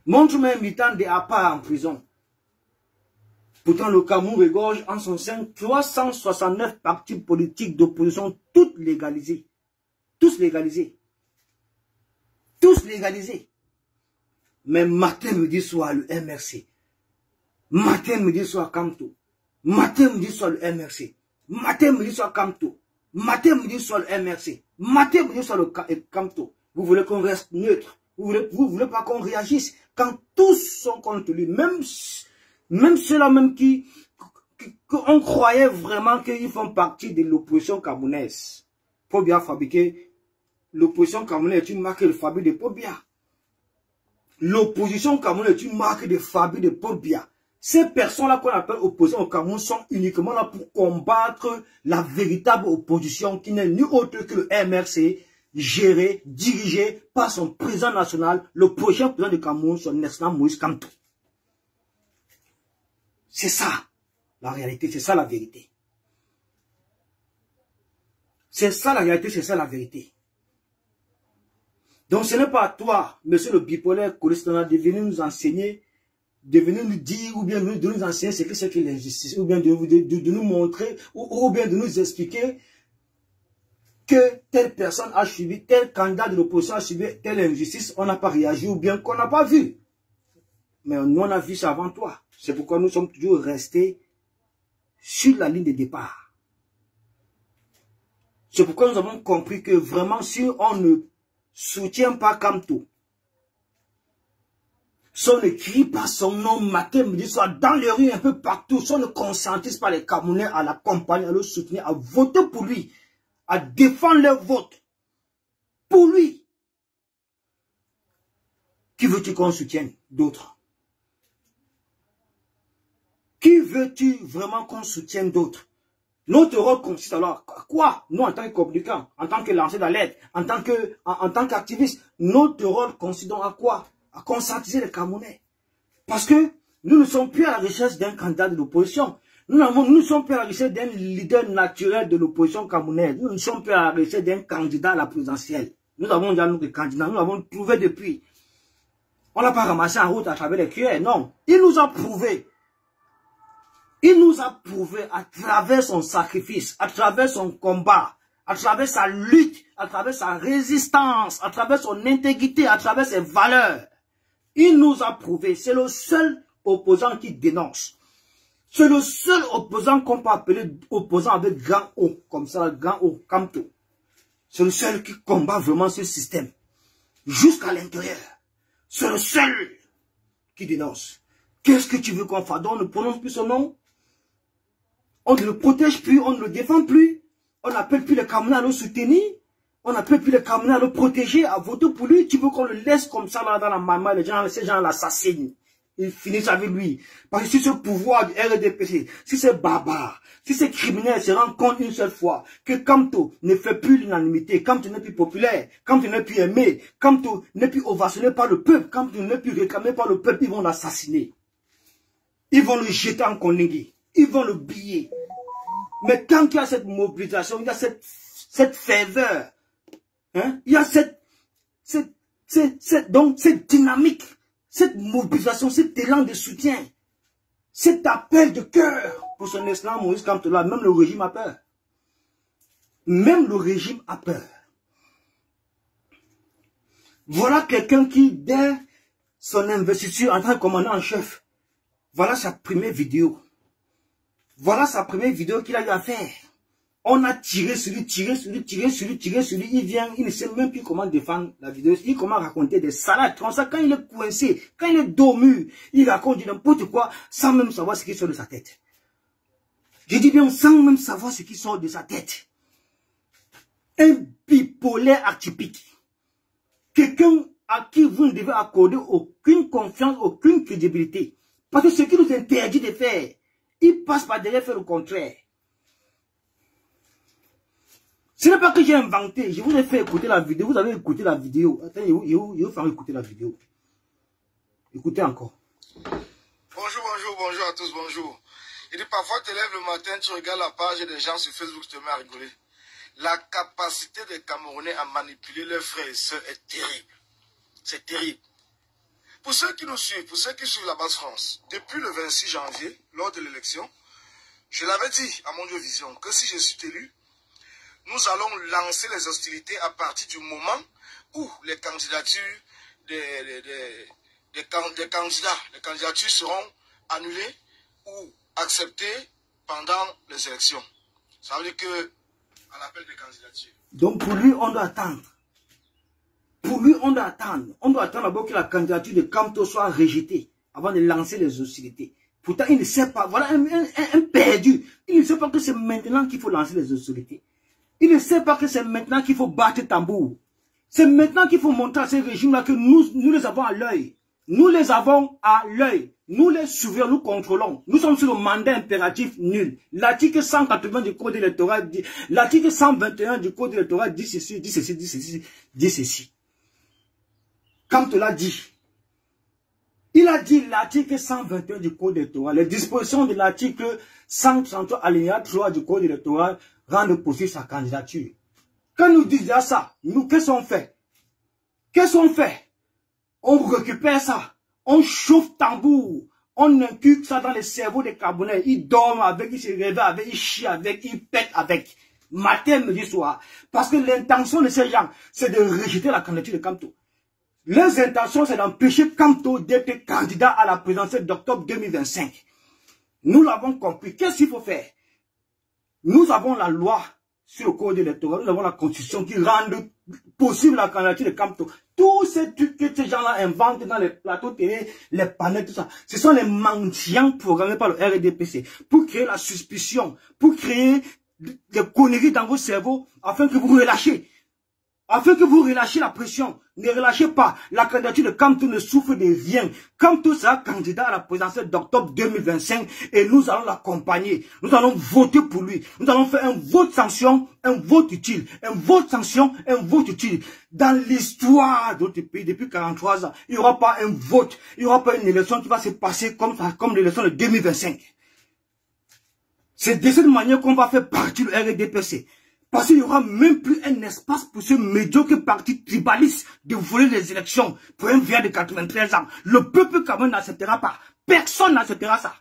Montre-moi un militant de APA en prison. Pourtant, le Cameroun regorge en son sein 369 partis politiques d'opposition, toutes légalisés. Tous légalisés. Tous légalisés. Mais matin, midi, soir, le MRC. Matin, midi, soir, Kamto. Matin, midi, soir, le MRC. Matin, midi, soir, Kamto. Matin, midi, soir, le MRC. Matin, midi, soir, le Kamto. Vous voulez qu'on reste neutre. Vous voulez pas qu'on réagisse. Quand tous sont contre lui, même ceux-là même qu'on croyait vraiment qu'ils font partie de l'opposition camerounaise. Paul Biya fabriqué, l'opposition camerounaise est une marque de fabrique de Paul Biya. L'opposition camerounaise est une marque de fabrique de Paul Biya. Ces personnes-là qu'on appelle opposants au Cameroun sont uniquement là pour combattre la véritable opposition qui n'est ni autre que le MRC, géré, dirigé par son président national, le prochain président du Cameroun, son excellent Moïse Kamto. C'est ça, la réalité, c'est ça la vérité. C'est ça la réalité, c'est ça la vérité. Donc ce n'est pas à toi, monsieur le bipolaire Kolistana, de venir nous enseigner, de venir nous dire, ou bien de nous enseigner ce que c'est que l'injustice, ou bien de nous montrer, ou bien de nous expliquer que telle personne a subi, tel candidat de l'opposition a subi telle injustice, on n'a pas réagi, ou bien qu'on n'a pas vu. Mais nous, on a vu ça avant toi. C'est pourquoi nous sommes toujours restés sur la ligne de départ. C'est pourquoi nous avons compris que vraiment, si on ne soutient pas Kamto, si on ne crie pas son nom matin, midi, soir, dans les rues, un peu partout, si on ne conscientise pas les Camerounais à l'accompagner, à le soutenir, à voter pour lui, à défendre leur vote pour lui, qui veux-tu qu'on soutienne d'autres? Qui veux-tu vraiment qu'on soutienne d'autres? Notre rôle consiste alors à quoi? Nous, en tant que communicants, en tant que lanceurs d'alerte, en tant qu'activistes, notre rôle consiste donc à quoi? À conscientiser les Camerounais. Parce que nous ne sommes plus à la recherche d'un candidat de l'opposition. Nous ne sommes plus à la recherche d'un leader naturel de l'opposition camerounaise. Nous ne sommes plus à la recherche d'un candidat à la présidentielle. Nous avons déjà notre candidat, nous l'avons trouvé depuis. On ne l'a pas ramassé en route à travers les cuillères, non. Il nous a prouvé. Il nous a prouvé à travers son sacrifice, à travers son combat, à travers sa lutte, à travers sa résistance, à travers son intégrité, à travers ses valeurs. Il nous a prouvé, c'est le seul opposant qui dénonce. C'est le seul opposant qu'on peut appeler opposant avec grand O, comme ça, grand O, Kamto. C'est le seul qui combat vraiment ce système, jusqu'à l'intérieur. C'est le seul qui dénonce. Qu'est-ce que tu veux qu'on fasse? Donc on ne prononce plus son nom. On ne le protège plus, on ne le défend plus. On n'appelle plus les Camerounais à le soutenir. On n'appelle plus les Camerounais à le protéger, à voter pour lui. Tu veux qu'on le laisse comme ça là dans la maman, ces gens l'assassinent. Ils finissent avec lui. Parce que si ce pouvoir du RDPC, si c'est barbare, si ces criminels se rendent compte une seule fois que Kamto ne fait plus l'unanimité, Kamto n'est plus populaire, Kamto n'est plus aimé, Kamto n'est plus ovationné par le peuple, Kamto n'est plus réclamé par le peuple, ils vont l'assassiner. Ils vont le jeter en Koningui. Ils vont le biller. Mais tant qu'il y a cette mobilisation, il y a cette ferveur, hein, il y a cette dynamique, cette mobilisation, cet élan de soutien, cet appel de cœur pour son excellent Moïse Kamto là, même le régime a peur. Même le régime a peur. Voilà quelqu'un qui, dès son investiture en tant que commandant en chef, voilà sa première vidéo. Voilà sa première vidéo qu'il a eu à faire. On a tiré sur lui, tiré sur lui, tiré sur lui, tiré sur lui. Il vient, il ne sait même plus comment défendre la vidéo. Il commence à raconter des salades. Comme ça, quand il est coincé, quand il est dormi, il raconte n'importe quoi sans même savoir ce qui sort de sa tête. Je dis bien sans même savoir ce qui sort de sa tête. Un bipolaire atypique. Quelqu'un à qui vous ne devez accorder aucune confiance, aucune crédibilité. Parce que ce qui nous interdit de faire, il passe par derrière faire le contraire. Ce n'est pas que j'ai inventé, je vous ai fait écouter la vidéo, vous avez écouté la vidéo. Attendez, je vous faire écouter la vidéo. Écoutez encore. Bonjour à tous, bonjour. Il dit parfois tu te lèves le matin, tu regardes la page des gens sur Facebook, tu te mets à rigoler. La capacité des Camerounais à manipuler leurs frères et sœurs est terrible. C'est terrible. Pour ceux qui nous suivent, pour ceux qui suivent la Basse France, depuis le 26 janvier, lors de l'élection, je l'avais dit à mon Dieu Vision que si je suis élu, nous allons lancer les hostilités à partir du moment où les candidatures des candidatures seront annulées ou acceptées pendant les élections. Ça veut dire que à l'appel des candidatures. Donc pour lui, on doit attendre. Pour lui, on doit attendre. On doit attendre d'abord que la candidature de Kamto soit rejetée avant de lancer les hostilités. Pourtant, il ne sait pas. Voilà un perdu. Il ne sait pas que c'est maintenant qu'il faut lancer les hostilités. Il ne sait pas que c'est maintenant qu'il faut battre tambour. C'est maintenant qu'il faut montrer à ces régimes-là que nous les avons à l'œil. Nous les avons à l'œil. Nous les surveillons, nous contrôlons. Nous sommes sur le mandat impératif nul. L'article 180 du code électoral dit, l'article 121 du code électoral dit ceci, dit ceci, dit ceci, dit ceci. Quand tu l'as dit, il a dit l'article 121 du code électoral, les dispositions de l'article 133 alinéa 3 du code électoral rendent possible sa candidature. Quand nous disons ça, nous, qu'est-ce qu'on fait? Qu'est-ce qu'on fait? On récupère ça, on chauffe tambour, on inculque ça dans le cerveau des Camerounais. Ils dorment avec, ils se réveillent avec, ils chient avec, ils pètent avec. Matin, midi, soir. Parce que l'intention de ces gens, c'est de rejeter la candidature de Kamto. Leurs intentions, c'est d'empêcher Kamto d'être candidat à la présidentielle d'octobre 2025. Nous l'avons compris. Qu'est-ce qu'il faut faire? Nous avons la loi sur le code électoral, nous avons la constitution qui rend possible la candidature de Kamto. Tous ces trucs que ces gens-là inventent dans les plateaux télé, les panels, tout ça, ce sont les mendiants programmés par le RDPC pour créer la suspicion, pour créer des conneries dans vos cerveaux afin que vous relâchez. Afin que vous relâchez la pression, ne relâchez pas. La candidature de Kamto ne souffre de rien. Kamto sera candidat à la présidentielle d'octobre 2025 et nous allons l'accompagner. Nous allons voter pour lui. Nous allons faire un vote sanction, un vote utile. Un vote sanction, un vote utile. Dans l'histoire de notre pays, depuis 43 ans, il n'y aura pas un vote, il n'y aura pas une élection qui va se passer comme l'élection de 2025. C'est de cette manière qu'on va faire partir le RDPC. Parce qu'il n'y aura même plus un espace pour ce médiocre parti tribaliste de voler les élections pour un vieux de 93 ans. Le peuple camerounais n'acceptera pas. Personne n'acceptera ça.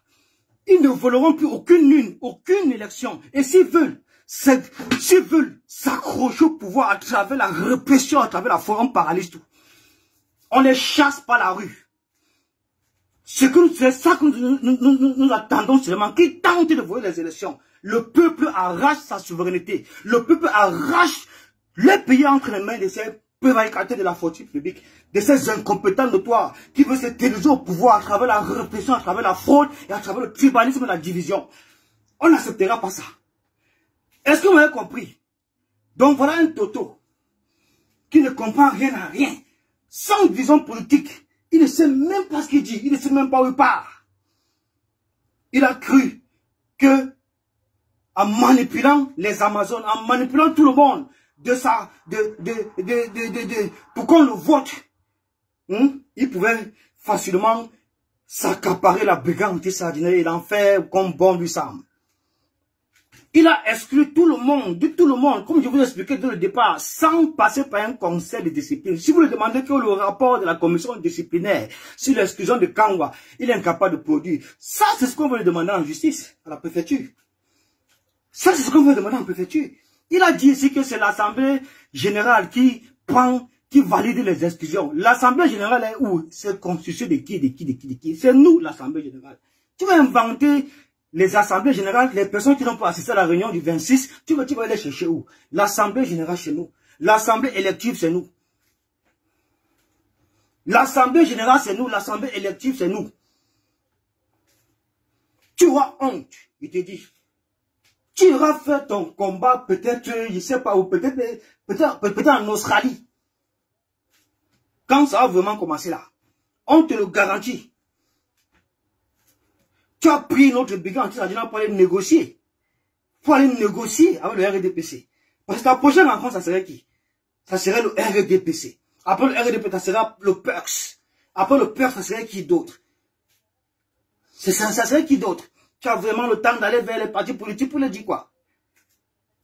Ils ne voleront plus aucune élection. Et s'ils veulent s'accrocher au pouvoir à travers la répression, à travers la force, on paralyse tout. On les chasse par la rue. C'est ça que nous attendons seulement, qu'ils tentent de voler les élections. Le peuple arrache sa souveraineté. Le peuple arrache les pays entre les mains de ces prévaricateurs de la fortune publique, de ces incompétents notoires qui veulent se tenir au pouvoir à travers la répression, à travers la fraude et à travers le tribalisme et la division. On n'acceptera pas ça. Est-ce que vous avez compris? Donc voilà un Toto qui ne comprend rien à rien, sans vision politique. Il ne sait même pas ce qu'il dit, il ne sait même pas où il part. Il a cru que en manipulant les Amazones, en manipulant tout le monde, pour qu'on le vote, il pouvait facilement s'accaparer la brigade sardinière et l'en faire comme bon lui semble. Il a exclu tout le monde, comme je vous ai expliqué dès le départ, sans passer par un conseil de discipline. Si vous lui demandez que le rapport de la commission disciplinaire sur l'exclusion de Kangwa, il est incapable de produire. Ça, c'est ce qu'on veut lui demander en justice, à la préfecture. Ça, c'est ce qu'on veut demander en préfecture. Il a dit ici que c'est l'Assemblée générale qui valide les exclusions. L'Assemblée générale est où? C'est constitué de qui? C'est nous, l'Assemblée générale. Tu vas inventer les assemblées générales, les personnes qui n'ont pas assisté à la réunion du 26, tu vas les chercher où? L'assemblée générale chez nous. L'assemblée élective, c'est nous. L'assemblée générale, c'est nous. L'assemblée élective, c'est nous. Tu auras honte, il te dit. Tu auras fait ton combat, peut-être, je ne sais pas, ou peut-être en Australie. Quand ça va vraiment commencer là, on te le garantit. Tu as pris notre brigand anti-Sadina pour aller négocier. Pour aller négocier avec le RDPC. Parce que la prochaine rencontre, ça serait qui? Ça serait le RDPC. Après le RDPC, ça sera le PERS. Après le PERS, ça serait qui d'autre? Ça serait qui d'autre? Tu as vraiment le temps d'aller vers les partis politiques pour leur dire quoi?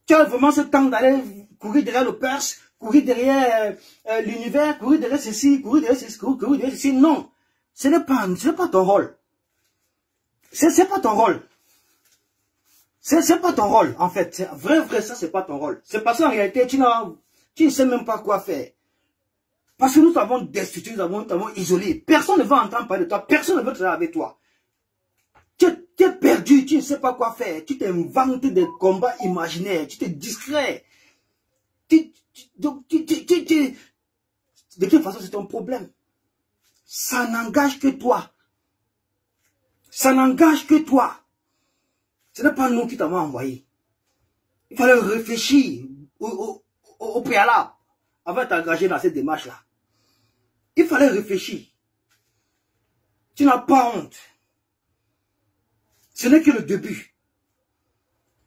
Tu as vraiment ce temps d'aller courir derrière le PERS, courir derrière l'univers, courir derrière ceci, courir derrière ceci, courir derrière ceci. Non. Ce n'est pas ton rôle. C'est pas ton rôle. C'est pas ton rôle, en fait. Vrai, ça, c'est pas ton rôle. C'est parce qu'en réalité, tu ne sais même pas quoi faire. Parce que nous t'avons destitué, nous t'avons isolé. Personne ne veut entendre parler de toi. Personne ne veut travailler avec toi. Tu es perdu, tu ne sais pas quoi faire. Tu t'inventes des combats imaginaires. Tu te distrais. De toute façon, c'est ton problème. Ça n'engage que toi. Ça n'engage que toi. Ce n'est pas nous qui t'avons envoyé. Il fallait réfléchir au préalable avant de t'engager dans cette démarche-là. Il fallait réfléchir. Tu n'as pas honte. Ce n'est que le début.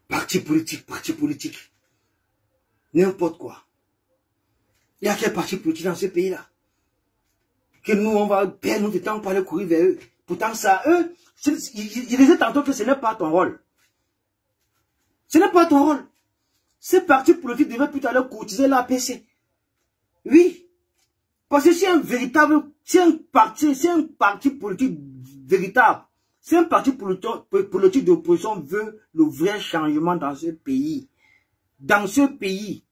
Parti politique. N'importe quoi. Il y a quel parti politique dans ce pays-là? Que nous, on va perdre notre temps pour aller courir vers eux. Pourtant, ça, eux, ils disaient tantôt que ce n'est pas ton rôle. Ce n'est pas ton rôle. Ces partis politiques devaient plutôt aller courtiser l'APC. Oui. Parce que c'est un parti politique véritable. C'est un parti politique d'opposition veut le vrai changement dans ce pays. Dans ce pays,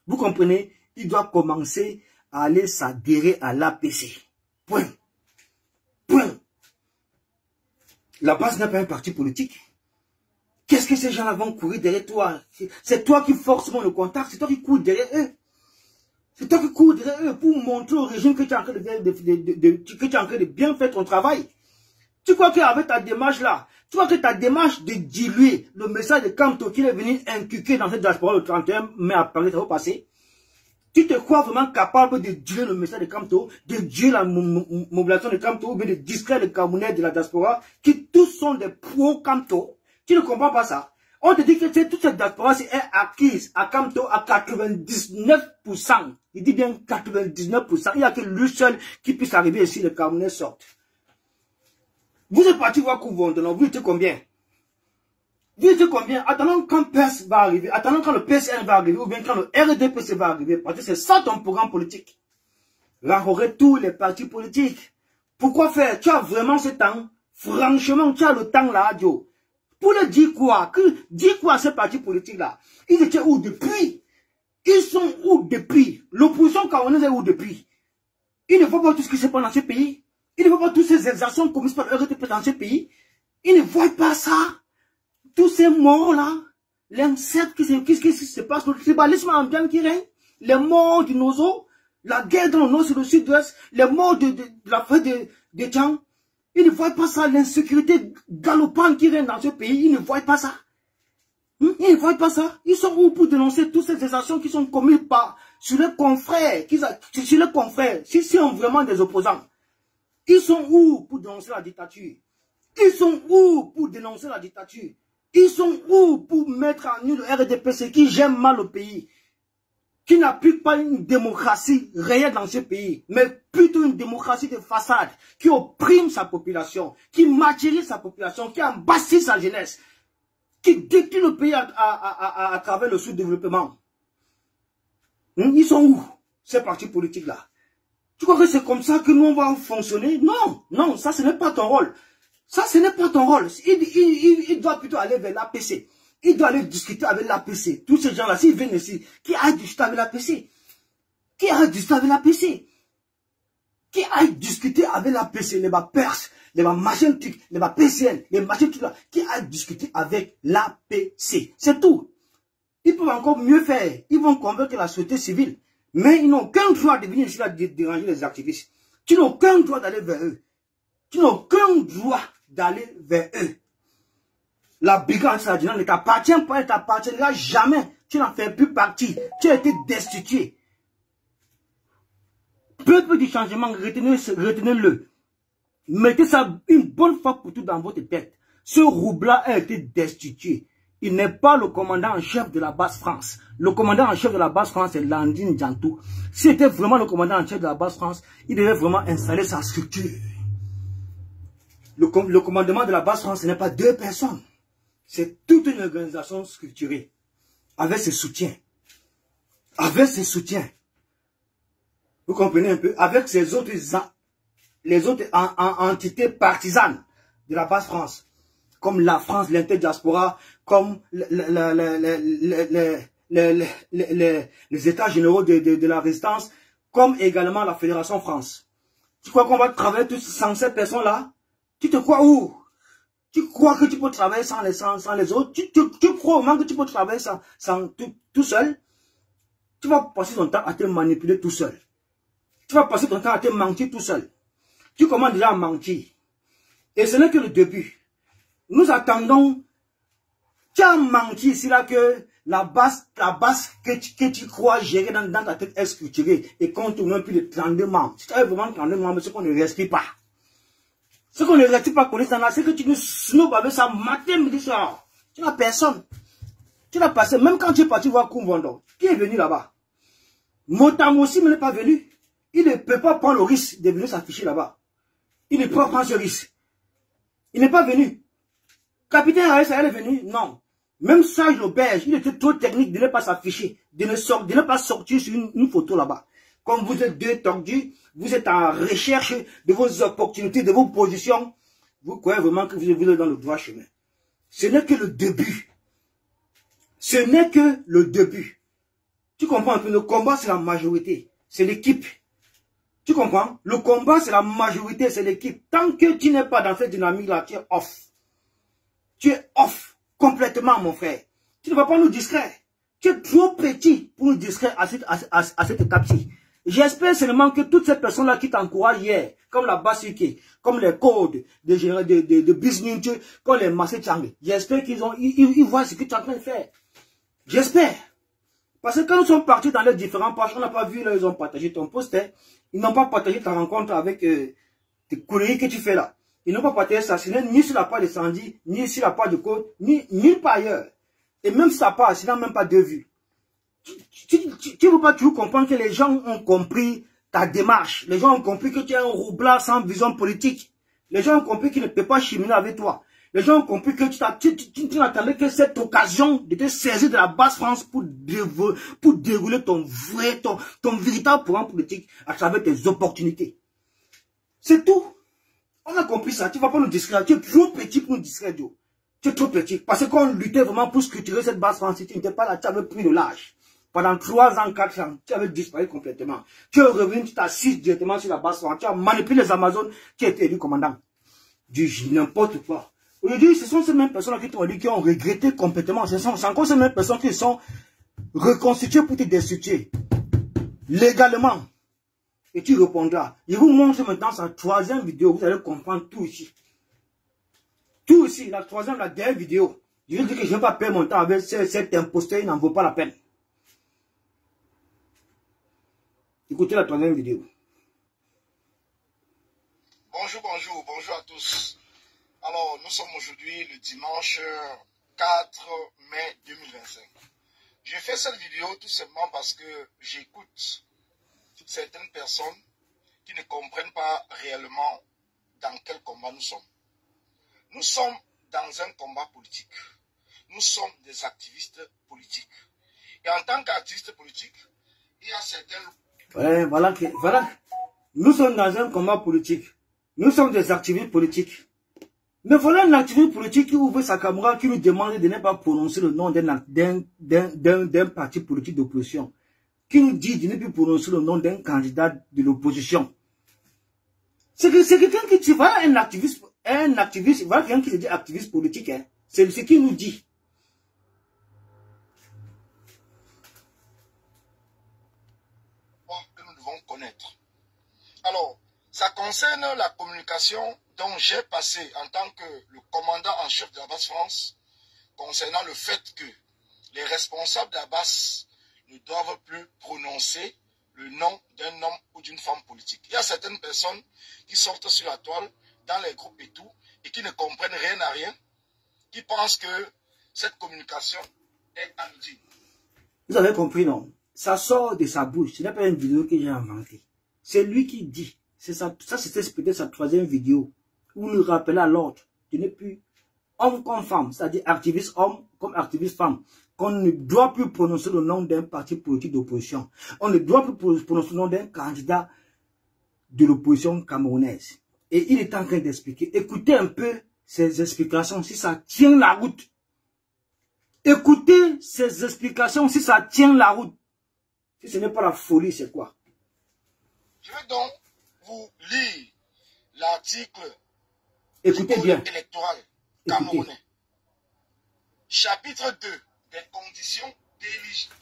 vous comprenez, il doit commencer à aller s'adhérer à l'APC. Point. La base n'est pas un parti politique. Qu'est-ce que ces gens-là vont courir derrière toi? C'est toi qui forces le contact, c'est toi qui cours derrière eux. C'est toi qui cours derrière eux pour montrer au régime que tu es en train de bien faire ton travail. Tu crois qu'avec ta démarche là, tu crois que ta démarche de diluer le message de Kamto qui est venu inculquer dans cette diaspora le 31 mai à Paris, ça va passer? Tu te crois vraiment capable de diluer le message de Kamto, de diluer la mobilisation de Kamto, ou bien de distraire les Camerounais de la diaspora, qui tous sont des pro-Kamto? Tu ne comprends pas ça? On te dit que toute cette diaspora est acquise à Kamto à 99%. Il dit bien 99%. Il n'y a que lui seul qui puisse arriver ici, les Camerounais sortent. Vous êtes parti voir Kouvondon, vous étiez combien? Vous étiez combien? Attendons quand PES va arriver, attendons quand le PSN va arriver, ou bien quand le RDPC va arriver, parce que c'est ça ton programme politique. Rencontrer tous les partis politiques. Pourquoi faire? Tu as vraiment ce temps? Franchement, tu as le temps là, Joe. Pour leur dire quoi? Dire quoi à ces partis politiques-là? Ils étaient où depuis? Ils sont où depuis? L'opposition camerounaise est où depuis? Ils ne voient pas tout ce qui se passe dans ce pays. Ils ne voient pas toutes ces exactions commises par le RDP dans ce pays. Ils ne voient pas ça. Tous ces morts-là, l'insecte qui se passe, le tribalisme ambiant qui règne, les morts du Nozo, la guerre dans le nord sur le sud-ouest, les morts de la fête de Tchang. Ils ne voient pas ça, l'insécurité galopante qui règne dans ce pays. Ils ne voient pas ça. Ils ne voient pas ça. Ils sont où pour dénoncer toutes ces actions qui sont commises sur les confrères, si sont vraiment des opposants. Ils sont où pour dénoncer la dictature? Ils sont où pour dénoncer la dictature? Ils sont où pour mettre en nu le RDPC qui gère mal le pays? Qui n'applique pas une démocratie réelle dans ce pays, mais plutôt une démocratie de façade, qui opprime sa population, qui martyrise sa population, qui embastit sa jeunesse, qui détruit le pays à travers le sous-développement. Ils sont où, ces partis politiques-là? Tu crois que c'est comme ça que nous on va fonctionner? Non, ça ce n'est pas ton rôle. Ça ce n'est pas ton rôle. Il doit plutôt aller vers l'APC. Il doit aller discuter avec l'APC. Tous ces gens-là, s'ils viennent ici, qui a discuté avec l'APC? Qui a discuté avec l'APC? qui a discuté avec la PC, les Perses, les machins trucs, les PCN, les machins trucs là, qui a discuté avec l'APC. C'est tout. Ils peuvent encore mieux faire. Ils vont convaincre la société civile. Mais ils n'ont aucun droit de venir ici là déranger les activistes. Tu n'as aucun droit d'aller vers eux. Tu n'as aucun droit d'aller vers eux. La brigade ne t'appartient pas, elle t'appartiendra jamais. Tu n'en fais plus partie. Tu as été destitué. Peuple du changement, retenez-le. Mettez ça une bonne fois pour tout dans votre tête. Ce Roubla a été destitué. Il n'est pas le commandant en chef de la base France. Le commandant en chef de la base France, c'est Landine Diantou. S'il était vraiment le commandant en chef de la base France, il devait vraiment installer sa structure. Le commandement de la base France, ce n'est pas 2 personnes. C'est toute une organisation structurée. Avec ses soutiens. Avec ses soutiens. Vous comprenez un peu? Avec les autres entités partisanes de la base France. Comme la France, l'interdiaspora, comme les états généraux de la résistance, comme également la Fédération France. Tu crois qu'on va travailler tous sans ces personnes-là? Tu te crois où? Tu crois que tu peux travailler sans les autres? Tu crois vraiment que tu peux travailler tout seul? Tu vas passer ton temps à te manipuler tout seul. Tu vas passer ton temps à te mentir tout seul. Tu commences déjà à mentir. Et ce n'est que le début. Nous attendons. Tu as menti ici là que la base que tu crois gérer dans ta tête est structurée et qu'on tourne un peu de 32 membres. Si tu as vraiment 32 membres, c'est qu'on ne respire pas. Ce qu'on ne respire pas, c'est que tu nous snobes avec ça matin, midi, soir. Tu n'as personne. Tu l'as passé, même quand tu es parti voir Kumbondo. Qui est venu là-bas? Motam aussi n'est pas venu. Il ne peut pas prendre le risque de venir s'afficher là-bas. Il ne peut pas prendre ce risque. Il n'est pas venu. Capitaine Raïs, elle est venu? Non. Même Sage l'auberge, il était trop technique de ne pas s'afficher, de ne pas sortir sur une photo là-bas. Comme vous êtes 2 tordus, vous êtes en recherche de vos opportunités, de vos positions, vous croyez vraiment que vous êtes dans le droit chemin. Ce n'est que le début. Ce n'est que le début. Tu comprends un peu? Le combat, c'est la majorité. C'est l'équipe. Tu comprends? Le combat, c'est la majorité, c'est l'équipe. Tant que tu n'es pas dans cette dynamique-là, tu es off. Tu es off complètement, mon frère. Tu ne vas pas nous distraire. Tu es trop petit pour nous distraire à cette étape-ci. J'espère seulement que toutes ces personnes-là qui t'encouragent hier, comme la Basuke, comme les codes de business, comme les Massé Chang, j'espère qu'ils voient ce que tu es en train de faire. J'espère. Parce que quand nous sommes partis dans les différents pages, on n'a pas vu, là, ils ont partagé ton post, ils n'ont pas partagé ta rencontre avec tes collègues que tu fais là. Ils n'ont pas partagé ça, ni sur la page de Sandy, ni sur la page de Côte, ni nulle part ailleurs. Et même si ça passe, il n'a même pas 2 vues. Tu ne veux pas toujours comprendre que les gens ont compris ta démarche. Les gens ont compris que tu es un roublard sans vision politique. Les gens ont compris qu'ils ne peuvent pas cheminer avec toi. Les gens ont compris que tu n'attendais que cette occasion de te saisir de la base France pour dérouler ton véritable programme politique à travers tes opportunités. C'est tout. On a compris ça. Tu ne vas pas nous distraire. Tu es trop petit pour nous distraire, Joe. Tu es trop petit. Parce qu'on luttait vraiment pour structurer cette base France. Si tu n'étais pas là, tu avais pris de l'âge. Pendant 3 ans, 4 ans, tu avais disparu complètement. Tu es revenu, tu t'assises directement sur la base France. Tu as manipulé les Amazones, tu as été élu commandant. Du n'importe quoi. Aujourd'hui, ce sont ces mêmes personnes qui t'ont dit, qui ont regretté complètement. Ce sont encore ces mêmes personnes qui sont reconstituées pour te destituer. Légalement. Et tu répondras. Je vous montre maintenant sa 3e vidéo. Vous allez comprendre tout ici. Tout ici. La 3e, la dernière vidéo. Je vais dire que je ne vais pas perdre mon temps avec cet imposteur. Il n'en vaut pas la peine. Écoutez la 3e vidéo. Bonjour à tous. Alors, nous sommes aujourd'hui le dimanche 4 mai 2025. J'ai fait cette vidéo tout simplement parce que j'écoute certaines personnes qui ne comprennent pas réellement dans quel combat nous sommes. Nous sommes dans un combat politique. Nous sommes des activistes politiques. Et en tant qu'activistes politiques, il y a certaines... Voilà. Nous sommes dans un combat politique. Nous sommes des activistes politiques. Mais voilà un activiste politique qui ouvre sa caméra, qui nous demande de ne pas prononcer le nom d'un parti politique d'opposition. Qui nous dit de ne plus prononcer le nom d'un candidat de l'opposition. C'est quelqu'un qui, tu vois, un activiste, voilà quelqu'un qui se dit activiste politique, hein. C'est ce qu'il nous dit. Que nous devons connaître. Alors, ça concerne la communication dont j'ai passé en tant que le commandant en chef de la base France, concernant le fait que les responsables de la base ne doivent plus prononcer le nom d'un homme ou d'une femme politique. Il y a certaines personnes qui sortent sur la toile, dans les groupes et tout, et qui ne comprennent rien à rien, qui pensent que cette communication est anodine. Vous avez compris, non? Ça sort de sa bouche. Ce n'est pas une vidéo que j'ai inventée. C'est lui qui dit. Ça c'était peut-être sa troisième vidéo. Où il rappelait à l'ordre. Tu n'es plus homme comme femme. C'est-à-dire activiste homme comme activiste femme. Qu'on ne doit plus prononcer le nom d'un parti politique d'opposition. On ne doit plus prononcer le nom d'un candidat de l'opposition camerounaise. Et il est en train d'expliquer. Écoutez un peu ses explications si ça tient la route. Écoutez ces explications si ça tient la route. Si ce n'est pas la folie, c'est quoi? Je vais donc vous lire l'article Écoutez bien. Électoral camerounais. Chapitre 2 des conditions d'éligibilité.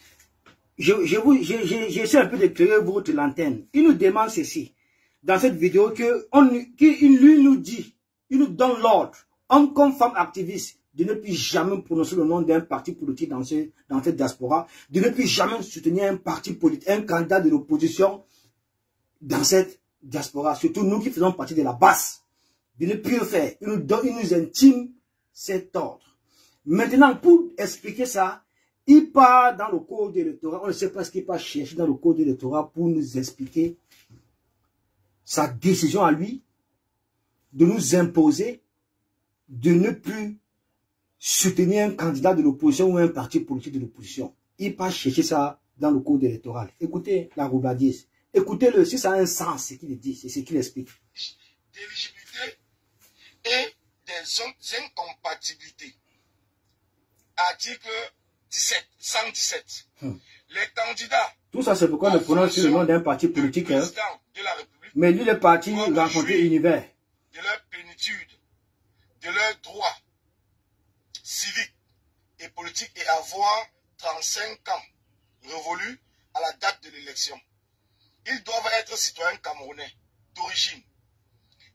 J'essaie un peu d'éclairer votre lanterne. Il nous demande ceci. Dans cette vidéo, lui nous dit, il nous donne l'ordre, homme comme femme activiste, de ne plus jamais prononcer le nom d'un parti politique dans cette diaspora, de ne plus jamais soutenir un parti politique, un candidat de l'opposition dans cette diaspora, surtout nous qui faisons partie de la base, de ne plus le faire. Il nous intime cet ordre. Maintenant, pour expliquer ça, il part dans le code électoral, on ne sait pas ce qu'il va chercher dans le code électoral pour nous expliquer sa décision à lui, de nous imposer de ne plus soutenir un candidat de l'opposition ou un parti politique de l'opposition. Il va chercher ça dans le code électoral. Écoutez la roubladise. Écoutez-le, si ça a un sens, ce qu'il dit, c'est ce qu'il explique. D'éligibilité et des incompatibilités. Article 117. Les candidats. Tout ça, c'est pourquoi on prononce le nom d'un parti politique. Hein. De la République, mais lui, le parti rencontré univers. De leur plénitude, de leurs droits civiques et politiques et avoir 35 ans révolus à la date de l'élection. Ils doivent être citoyens camerounais d'origine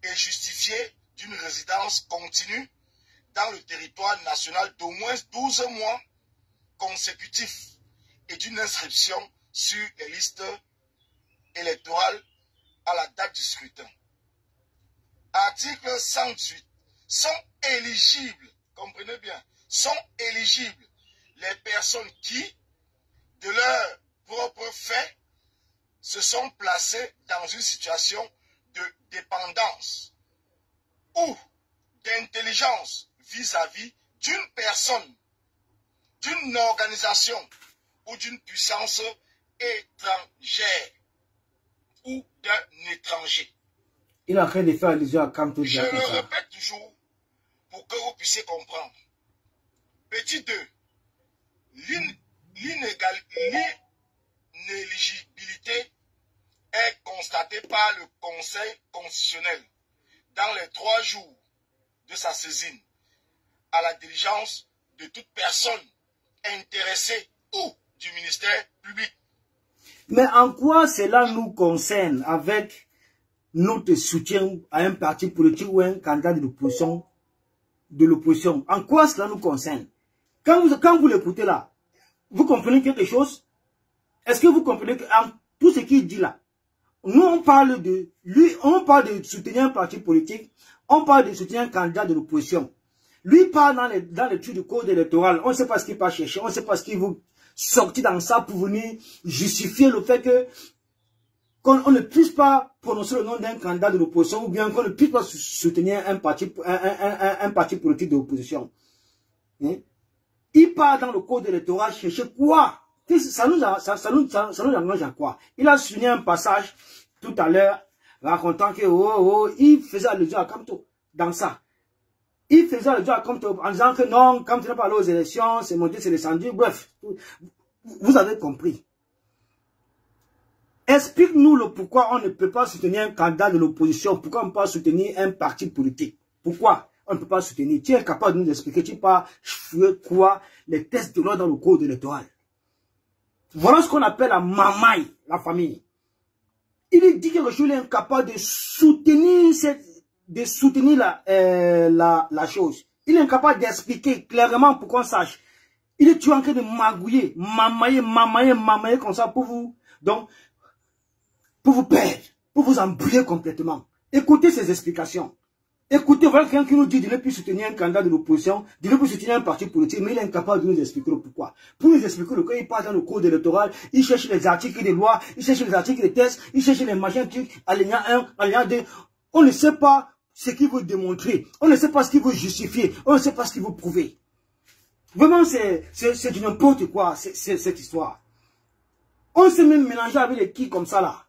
et justifier d'une résidence continue dans le territoire national d'au moins 12 mois consécutifs et d'une inscription sur les listes électorales à la date du scrutin. Article 118. Sont éligibles, comprenez bien, sont éligibles les personnes qui, de leur propre fait, se sont placées dans une situation de dépendance ou d'intelligence vis-à-vis d'une personne, d'une organisation ou d'une puissance étrangère ou d'un étranger. Il est en train de faire allusion à Kanto. Je le répète toujours pour que vous puissiez comprendre. Petit 2. L'inéligibilité est constatée par le Conseil constitutionnel dans les 3 jours de sa saisine à la diligence de toute personne intéressée ou du ministère public. Mais en quoi cela nous concerne avec notre soutien à un parti politique ou un candidat de l'opposition? En quoi cela nous concerne? Quand vous l'écoutez là, vous comprenez quelque chose? Est-ce que vous comprenez que tout ce qu'il dit là, nous on parle de lui, on parle de soutenir un parti politique, on parle de soutenir un candidat de l'opposition. Lui parle dans les trucs du code électoral, on ne sait pas ce qu'il va chercher, on ne sait pas ce qu'il veut sortir dans ça pour venir justifier le fait que qu'on ne puisse pas prononcer le nom d'un candidat de l'opposition ou bien qu'on ne puisse pas soutenir un parti politique de l'opposition. Hein? Il part dans le code électoral chercher quoi? Ça nous engage à quoi? Il a souligné un passage tout à l'heure racontant que il faisait allusion à Kamto dans ça. Il faisait allusion à Kamto en disant que non, quand il n'a pas allé aux élections, c'est monté, c'est descendu. Bref, vous avez compris. Explique-nous le pourquoi on ne peut pas soutenir un candidat de l'opposition, pourquoi on ne peut pas soutenir un parti politique. Pourquoi on ne peut pas soutenir? Tu es capable de nous expliquer, tu pas quoi les tests de l'ordre dans le code électoral. Voilà ce qu'on appelle la mamaille, la famille. Il dit quelque chose, il est incapable de soutenir la chose. Il est incapable d'expliquer clairement pour qu'on sache. Il est toujours en train de magouiller, mamailler comme ça pour vous. Donc, pour vous perdre, pour vous embrouiller complètement. Écoutez ces explications. Écoutez, voilà quelqu'un qui nous dit de ne plus soutenir un candidat de l'opposition, de ne plus soutenir un parti politique, mais il est incapable de nous expliquer le pourquoi. Pour nous expliquer le quand il passe dans le code électoral, il cherche les articles des lois, il cherche les articles des tests, il cherche les machins trucs, alinéa 1, alinéa 2. On ne sait pas ce qu'il veut démontrer, on ne sait pas ce qu'il veut justifier, on ne sait pas ce qu'il veut prouver. Vraiment, c'est du n'importe quoi, cette histoire. On s'est même mélangé avec les qui comme ça là.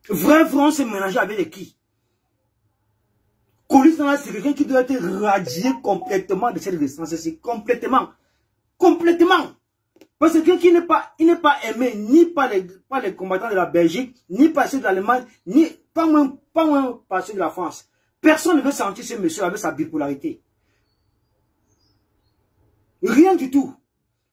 Vraiment, on s'est mélangé avec les qui. Colis, c'est quelqu'un qui doit être radié complètement de cette résistance. C'est complètement. Complètement. Parce que quelqu'un qui n'est pas aimé ni par les combattants de la Belgique, ni par ceux de l'Allemagne, ni pas moins par ceux de la France. Personne ne veut sentir ce monsieur avec sa bipolarité. Rien du tout.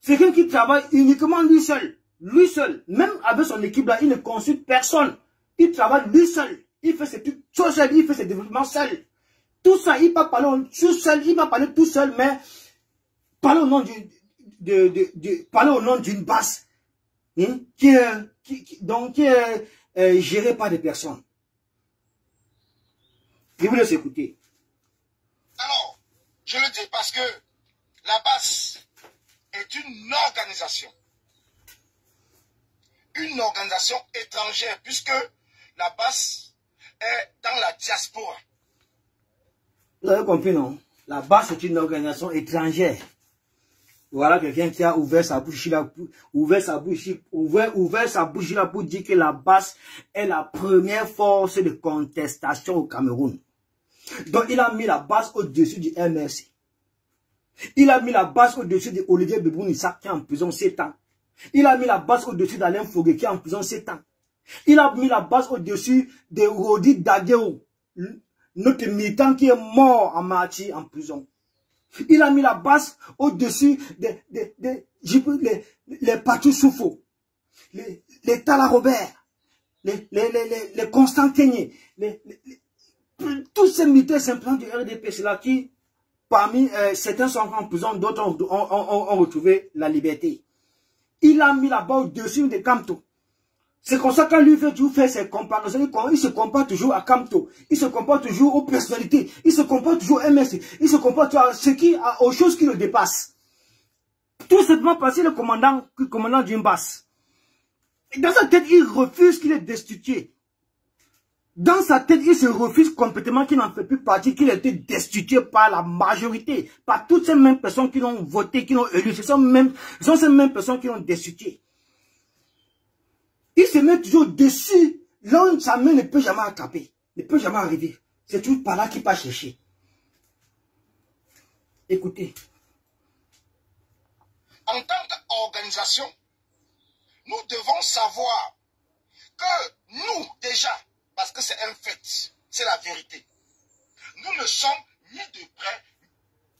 C'est quelqu'un qui travaille uniquement lui seul. Lui seul. Même avec son équipe là, il ne consulte personne. Il travaille lui seul. Il fait ses trucs tout seul. Il fait ses développements seul. Tout ça, il va parler tout seul. Il va parler tout seul, mais parler au nom parler au nom d'une base hein, qui est gérée par des personnes. Je vous laisse écouter. Alors, je le dis parce que la base est une organisation. Une organisation étrangère, puisque la base est dans la diaspora. Vous avez compris, non? La base est une organisation étrangère. Voilà quelqu'un qui a ouvert sa bouche là, ouvert sa bouche là pour dire que la base est la première force de contestation au Cameroun. Donc il a mis la base au-dessus du MRC. Il a mis la base au-dessus de Olivier Bebounissa qui est en prison 7 ans. Il a mis la base au-dessus d'Alain Fogué qui est en prison 7 ans. Il a mis la base au-dessus de Rodi Dageo, notre militant qui est mort en martyr en prison. Il a mis la base au-dessus les Patou Soufo, les Tala Robert, les Constant Kenyé, tous ces militaires simplement du RDP, c'est là qui, parmi certains sont en prison, d'autres ont retrouvé la liberté. Il a mis la base au-dessus de Kamto. C'est comme ça quand lui veut toujours faire ses comparaisons, il se compare toujours à Kamto, il se compare toujours aux personnalités, il se compare toujours au MSC, il se compare toujours aux choses qui le dépassent. Tout simplement parce qu'il est le commandant d'une base. Dans sa tête, il refuse qu'il est destitué. Dans sa tête, il se refuse complètement qu'il n'en fait plus partie, qu'il a été destitué par la majorité, par toutes ces mêmes personnes qui l'ont voté, qui l'ont élu. Ce sont ces mêmes personnes qui l'ont destitué. Il se met toujours dessus, là où sa main ne peut jamais attraper, ne peut jamais arriver. C'est toujours par là qu'il va chercher. Écoutez. En tant qu'organisation, nous devons savoir que nous, déjà, parce que c'est un fait, c'est la vérité, nous ne sommes ni de près,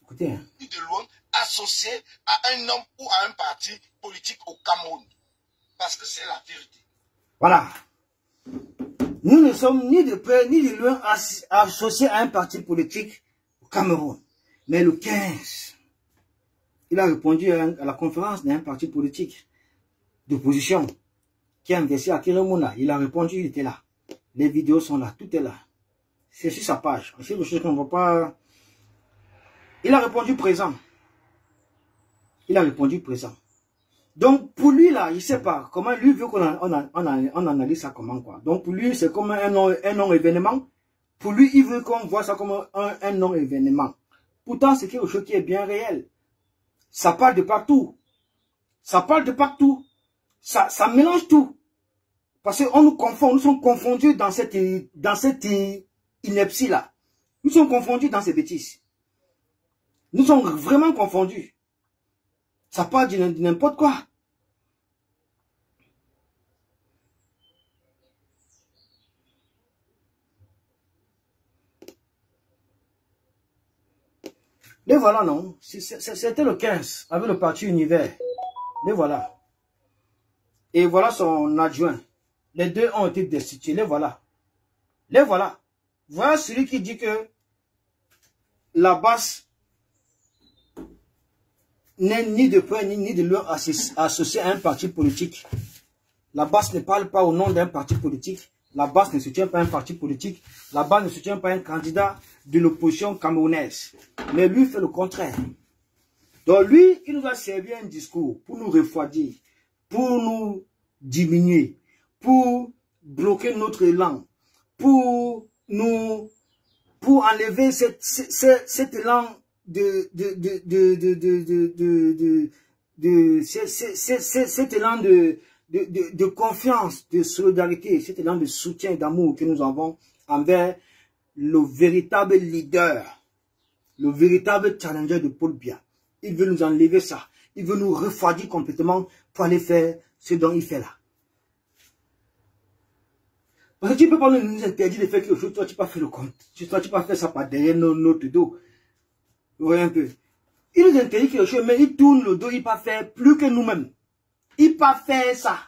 écoutez, hein, ni de loin associés à un homme ou à un parti politique au Cameroun. Parce que c'est la vérité. Voilà. Nous ne sommes ni de près ni de loin associés à un parti politique au Cameroun. Mais le 15, il a répondu à la conférence d'un parti politique d'opposition qui a investi à Kiremouna. Il a répondu, il était là. Les vidéos sont là, tout est là. C'est sur sa page. C'est quelque chose qu'on ne voit pas. Il a répondu présent. Il a répondu présent. Donc, pour lui, là, il ne sait pas comment lui veut qu'on analyse ça comment, quoi. Donc, pour lui, c'est comme un non-événement. Pour lui, il veut qu'on voit ça comme un non-événement. Pourtant, c'est quelque chose qui est bien réel. Ça parle de partout. Ça parle de partout. Ça mélange tout. Parce qu'on nous confond, nous sommes confondus dans cette ineptie-là. Nous sommes confondus dans ces bêtises. Nous sommes vraiment confondus. Ça parle de n'importe quoi. Les voilà, non? C'était le 15, avec le parti Univers. Les voilà. Et voilà son adjoint. Les deux ont été destitués. Les voilà. Les voilà. Voilà celui qui dit que la base n'est ni de près ni de loin associée à un parti politique. La base ne parle pas au nom d'un parti politique. La base ne soutient pas un parti politique. La base ne soutient pas un candidat de l'opposition camerounaise. Mais lui fait le contraire. Donc lui, il nous a servi un discours pour nous refroidir, pour nous diminuer, pour bloquer notre élan, pour enlever cet élan cet élan de confiance, de solidarité, cet élan de soutien et d'amour que nous avons envers le véritable leader, le véritable challenger de Paul Biya. Il veut nous enlever ça. Il veut nous refroidir complètement pour aller faire ce dont il fait là. Parce que tu ne peux pas nous interdire de faire quelque chose, toi tu n'as pas fait le compte. Toi tu n'as pas fait ça par derrière notre dos. Vous voyez un peu. Il nous interdit quelque chose, mais il tourne le dos, il ne peut pas faire plus que nous-mêmes. Il ne peut pas faire ça.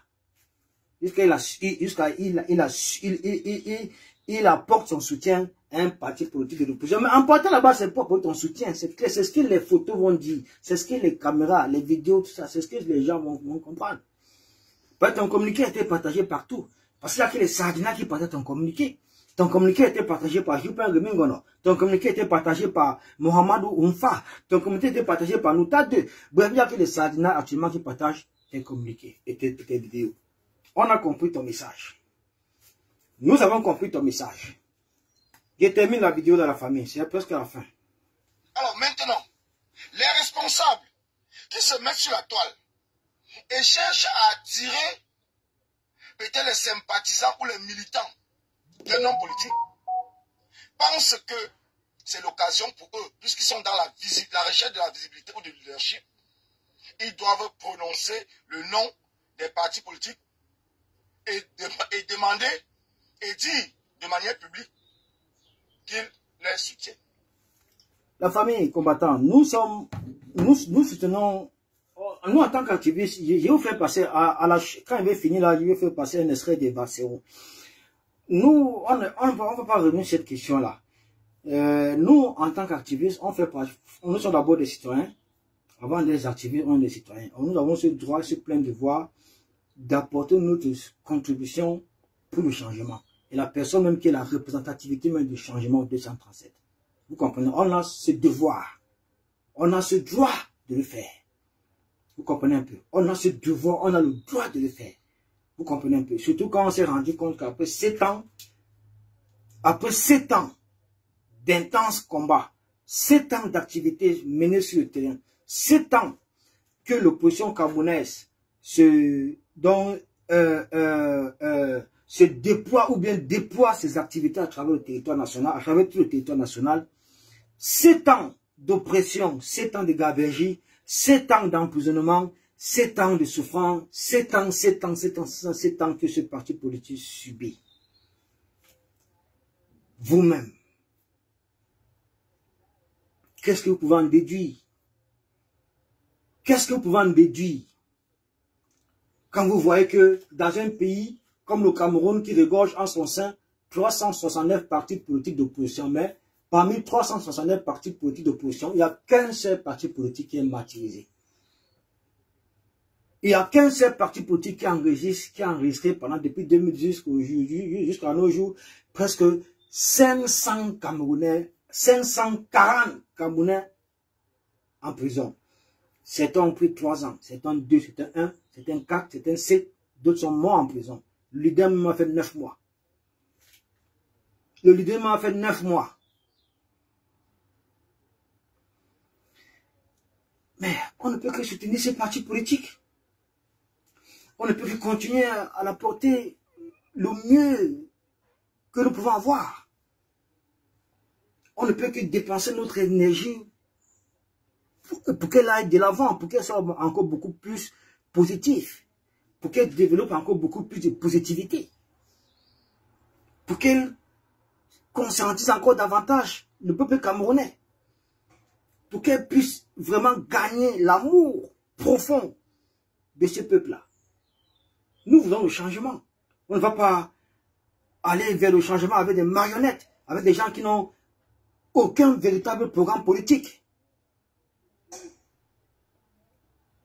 Il apporte son soutien à un parti politique de l'opposition. Mais en partant là-bas, c'est pas pour ton soutien. C'est ce que les photos vont dire. C'est ce que les caméras, les vidéos, tout ça. C'est ce que les gens vont comprendre. Parce que ton communiqué a été partagé partout. Parce qu'il y a que les Sardina qui partagent ton communiqué. Ton communiqué a été partagé par Jupin Remingono. Ton communiqué a été partagé par Mohamedou Oumfa. Ton communiqué a été partagé par Nouta 2. Bref, il y a que les Sardina actuellement qui partagent tes communiqués et tes vidéos. On a compris ton message. Nous avons compris ton message. Je termine la vidéo dans la famille. C'est presque à la fin. Alors maintenant, les responsables qui se mettent sur la toile et cherchent à attirer peut-être les sympathisants ou les militants d'un homme politique pensent que c'est l'occasion pour eux, puisqu'ils sont dans la recherche de la visibilité ou du leadership, ils doivent prononcer le nom des partis politiques et demander et dire de manière publique qu'ils les soutiennent. La famille combattante, nous soutenons, nous en tant qu'activistes, je vais vous faire passer, quand il va finir là, je vais faire passer un extrait de Barcelone. Nous, on ne va pas revenir sur cette question-là. Nous, en tant qu'activistes, nous sommes d'abord des citoyens. Avant des activistes, on est des citoyens. Nous avons ce droit, ce plein devoir d'apporter notre contribution pour le changement. Et la personne même qui est la représentativité même du changement 237. Vous comprenez? On a ce devoir. On a ce droit de le faire. Vous comprenez un peu? On a ce devoir, on a le droit de le faire. Vous comprenez un peu? Surtout quand on s'est rendu compte qu'après 7 ans, d'intenses combats, 7 ans d'activité menée sur le terrain, 7 ans que l'opposition camerounaise se déploie ou bien déploie ses activités à travers le territoire national, à travers tout le territoire national, 7 ans d'oppression, 7 ans de gabegie, 7 ans d'emprisonnement, 7 ans de souffrance, 7 ans que ce parti politique subit. Vous-même, qu'est-ce que vous pouvez en déduire? Qu'est-ce que vous pouvez en déduire quand vous voyez que dans un pays comme le Cameroun qui regorge en son sein 369 partis politiques d'opposition, mais parmi 369 partis politiques d'opposition, il n'y a qu'un seul parti politique qui est martyrisé. Il n'y a qu'un seul parti politique qui a enregistré pendant depuis 2010 jusqu'à nos jours presque 500 Camerounais, 540 Camerounais en prison. Certains ont pris 3 ans, certains 2, certains 1, certains 4, certains 7, d'autres sont morts en prison. Le leader m'a fait 9 mois. Le leader m'a fait 9 mois. Mais on ne peut que soutenir ces partis politiques. On ne peut que continuer à l'apporter le mieux que nous pouvons avoir. On ne peut que dépenser notre énergie pour qu'elle aille de l'avant, pour qu'elle soit encore beaucoup plus positive, pour qu'elle développe encore beaucoup plus de positivité, pour qu'elle conscientise encore davantage le peuple camerounais, pour qu'elle puisse vraiment gagner l'amour profond de ce peuple-là. Nous voulons le changement. On ne va pas aller vers le changement avec des marionnettes, avec des gens qui n'ont aucun véritable programme politique.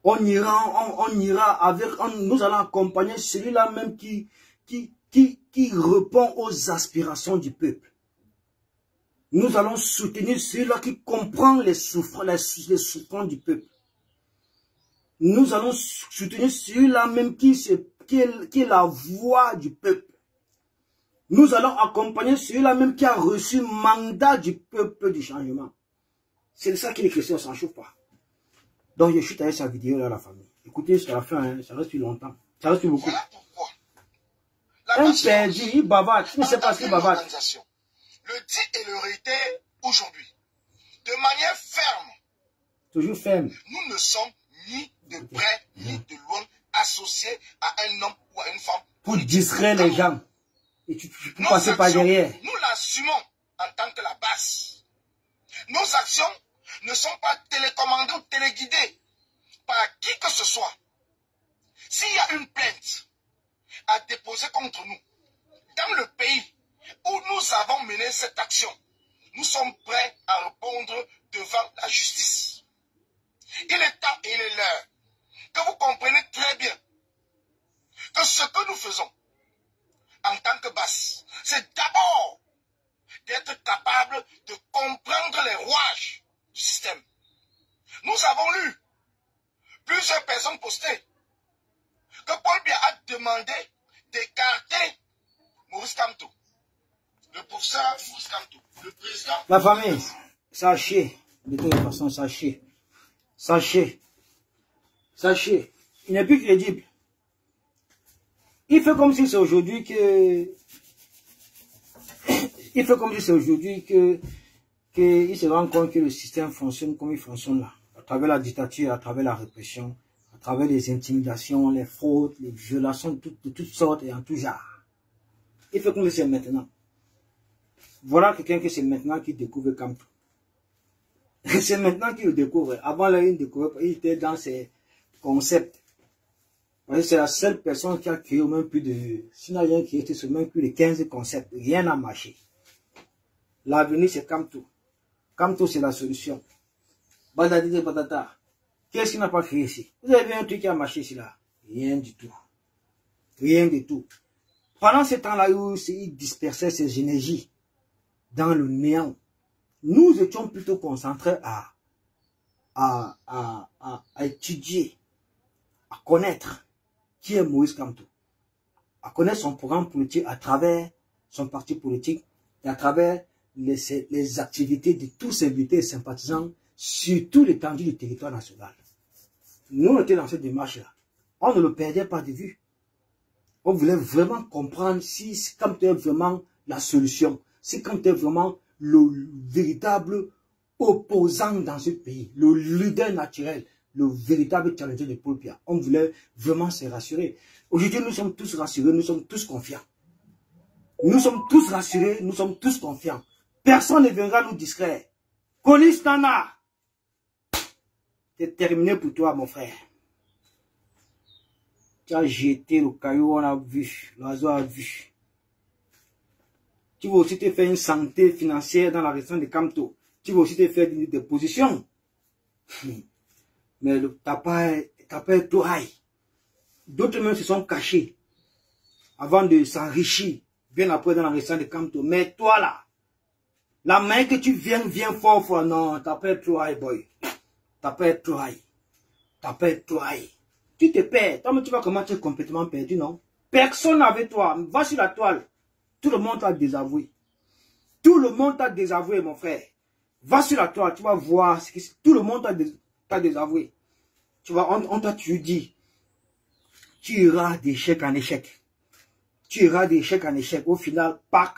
On ira avec, nous allons accompagner celui-là même qui répond aux aspirations du peuple. Nous allons soutenir celui-là qui comprend les souffrances du peuple. Nous allons soutenir celui-là même qui est la voix du peuple. Nous allons accompagner celui-là même qui a reçu mandat du peuple du changement. C'est de ça que les chrétiens ne s'en chauffent pas. Donc je chute avec sa vidéo là, la famille. Écoutez jusqu'à la fin, hein, ça reste plus longtemps. Ça reste plus beaucoup. Voilà pourquoi. Un perdu, il bavarde. Tu ne sais pas ce qu'il bavarde. Le dit et le réitère aujourd'hui. De manière ferme. Toujours ferme. Nous ne sommes ni de près ni de loin associés à un homme ou à une femme. Pour distraire les gens. Et tu peux passer par derrière. Nous l'assumons en tant que la base. Nos actions ne sont pas télécommandées ou téléguidées par qui que ce soit. S'il y a une plainte à déposer contre nous dans le pays où nous avons mené cette action, nous sommes prêts à répondre devant la justice. Il est temps et il est l'heure que vous compreniez très bien que ce que nous faisons en tant que base, c'est d'abord d'être capable de comprendre les rouages du système. Nous avons lu plusieurs personnes postées que Paul Biya a demandé d'écarter Maurice Kamto, le professeur Maurice Kamto, le président. La famille, sachez, de toute façon, sachez, il n'est plus crédible. Il fait comme si c'est aujourd'hui que... Il fait comme si c'est aujourd'hui qu'il se rend compte que le système fonctionne comme il fonctionne là. À travers la dictature, à travers la répression, à travers les intimidations, les fraudes, les violations de toutes sortes et en tout genre. Il fait comme si c'est maintenant. Voilà quelqu'un que c'est maintenant qui découvre Kamto. C'est maintenant qu'il le découvre. Avant là, il ne découvrait pas. Il était dans ses concepts. C'est la seule personne qui a créé au même plus de... Sinon, rien qui était sur même plus de 15 concepts. Rien n'a marché. L'avenir, c'est Kamto. Kamto, c'est la solution. Badadide badata. Qu'est-ce qu'il n'a pas créé ici? Vous avez vu un truc qui a marché ici là? Rien du tout. Rien du tout. Pendant ce temps-là, il dispersait ses énergies dans le néant. Nous étions plutôt concentrés à étudier, à connaître qui est Maurice Kamto, à connaître son programme politique à travers son parti politique et à travers les activités de tous ses militaires et sympathisants sur tout l'étendue du territoire national. Nous, on était dans cette démarche-là. On ne le perdait pas de vue. On voulait vraiment comprendre si Kamto est vraiment la solution, si Kamto est vraiment le véritable opposant dans ce pays, le leader naturel, le véritable challenger de Paul Biya. On voulait vraiment se rassurer. Aujourd'hui, nous sommes tous rassurés, nous sommes tous confiants. Nous sommes tous rassurés, nous sommes tous confiants. Personne ne viendra nous distraire. Colis Nana, c'est terminé pour toi, mon frère. Tu as jeté le caillou, on a vu, l'oiseau a vu. Tu vas aussi te faire une santé financière dans la région de Kamto. Tu vas aussi te faire des positions. Mais ta père est trop high. D'autres même se sont cachés avant de s'enrichir bien après dans la région de Kamto. Mais toi là, la main que tu viens fort. Non, ta père est trop high, boy. Ta père est trop high. Ta père est trop high. Tu te perds. Toi, tu vas comment tu es complètement perdu, non? Personne avec toi. Va sur la toile. Tout le monde t'a désavoué. Tout le monde t'a désavoué, mon frère. Va sur la toile, tu vas voir ce que tout le monde t'a désavoué. Tu vas, on t'a dit, tu iras d'échec en échec. Tu iras d'échec en échec. Au final, pack,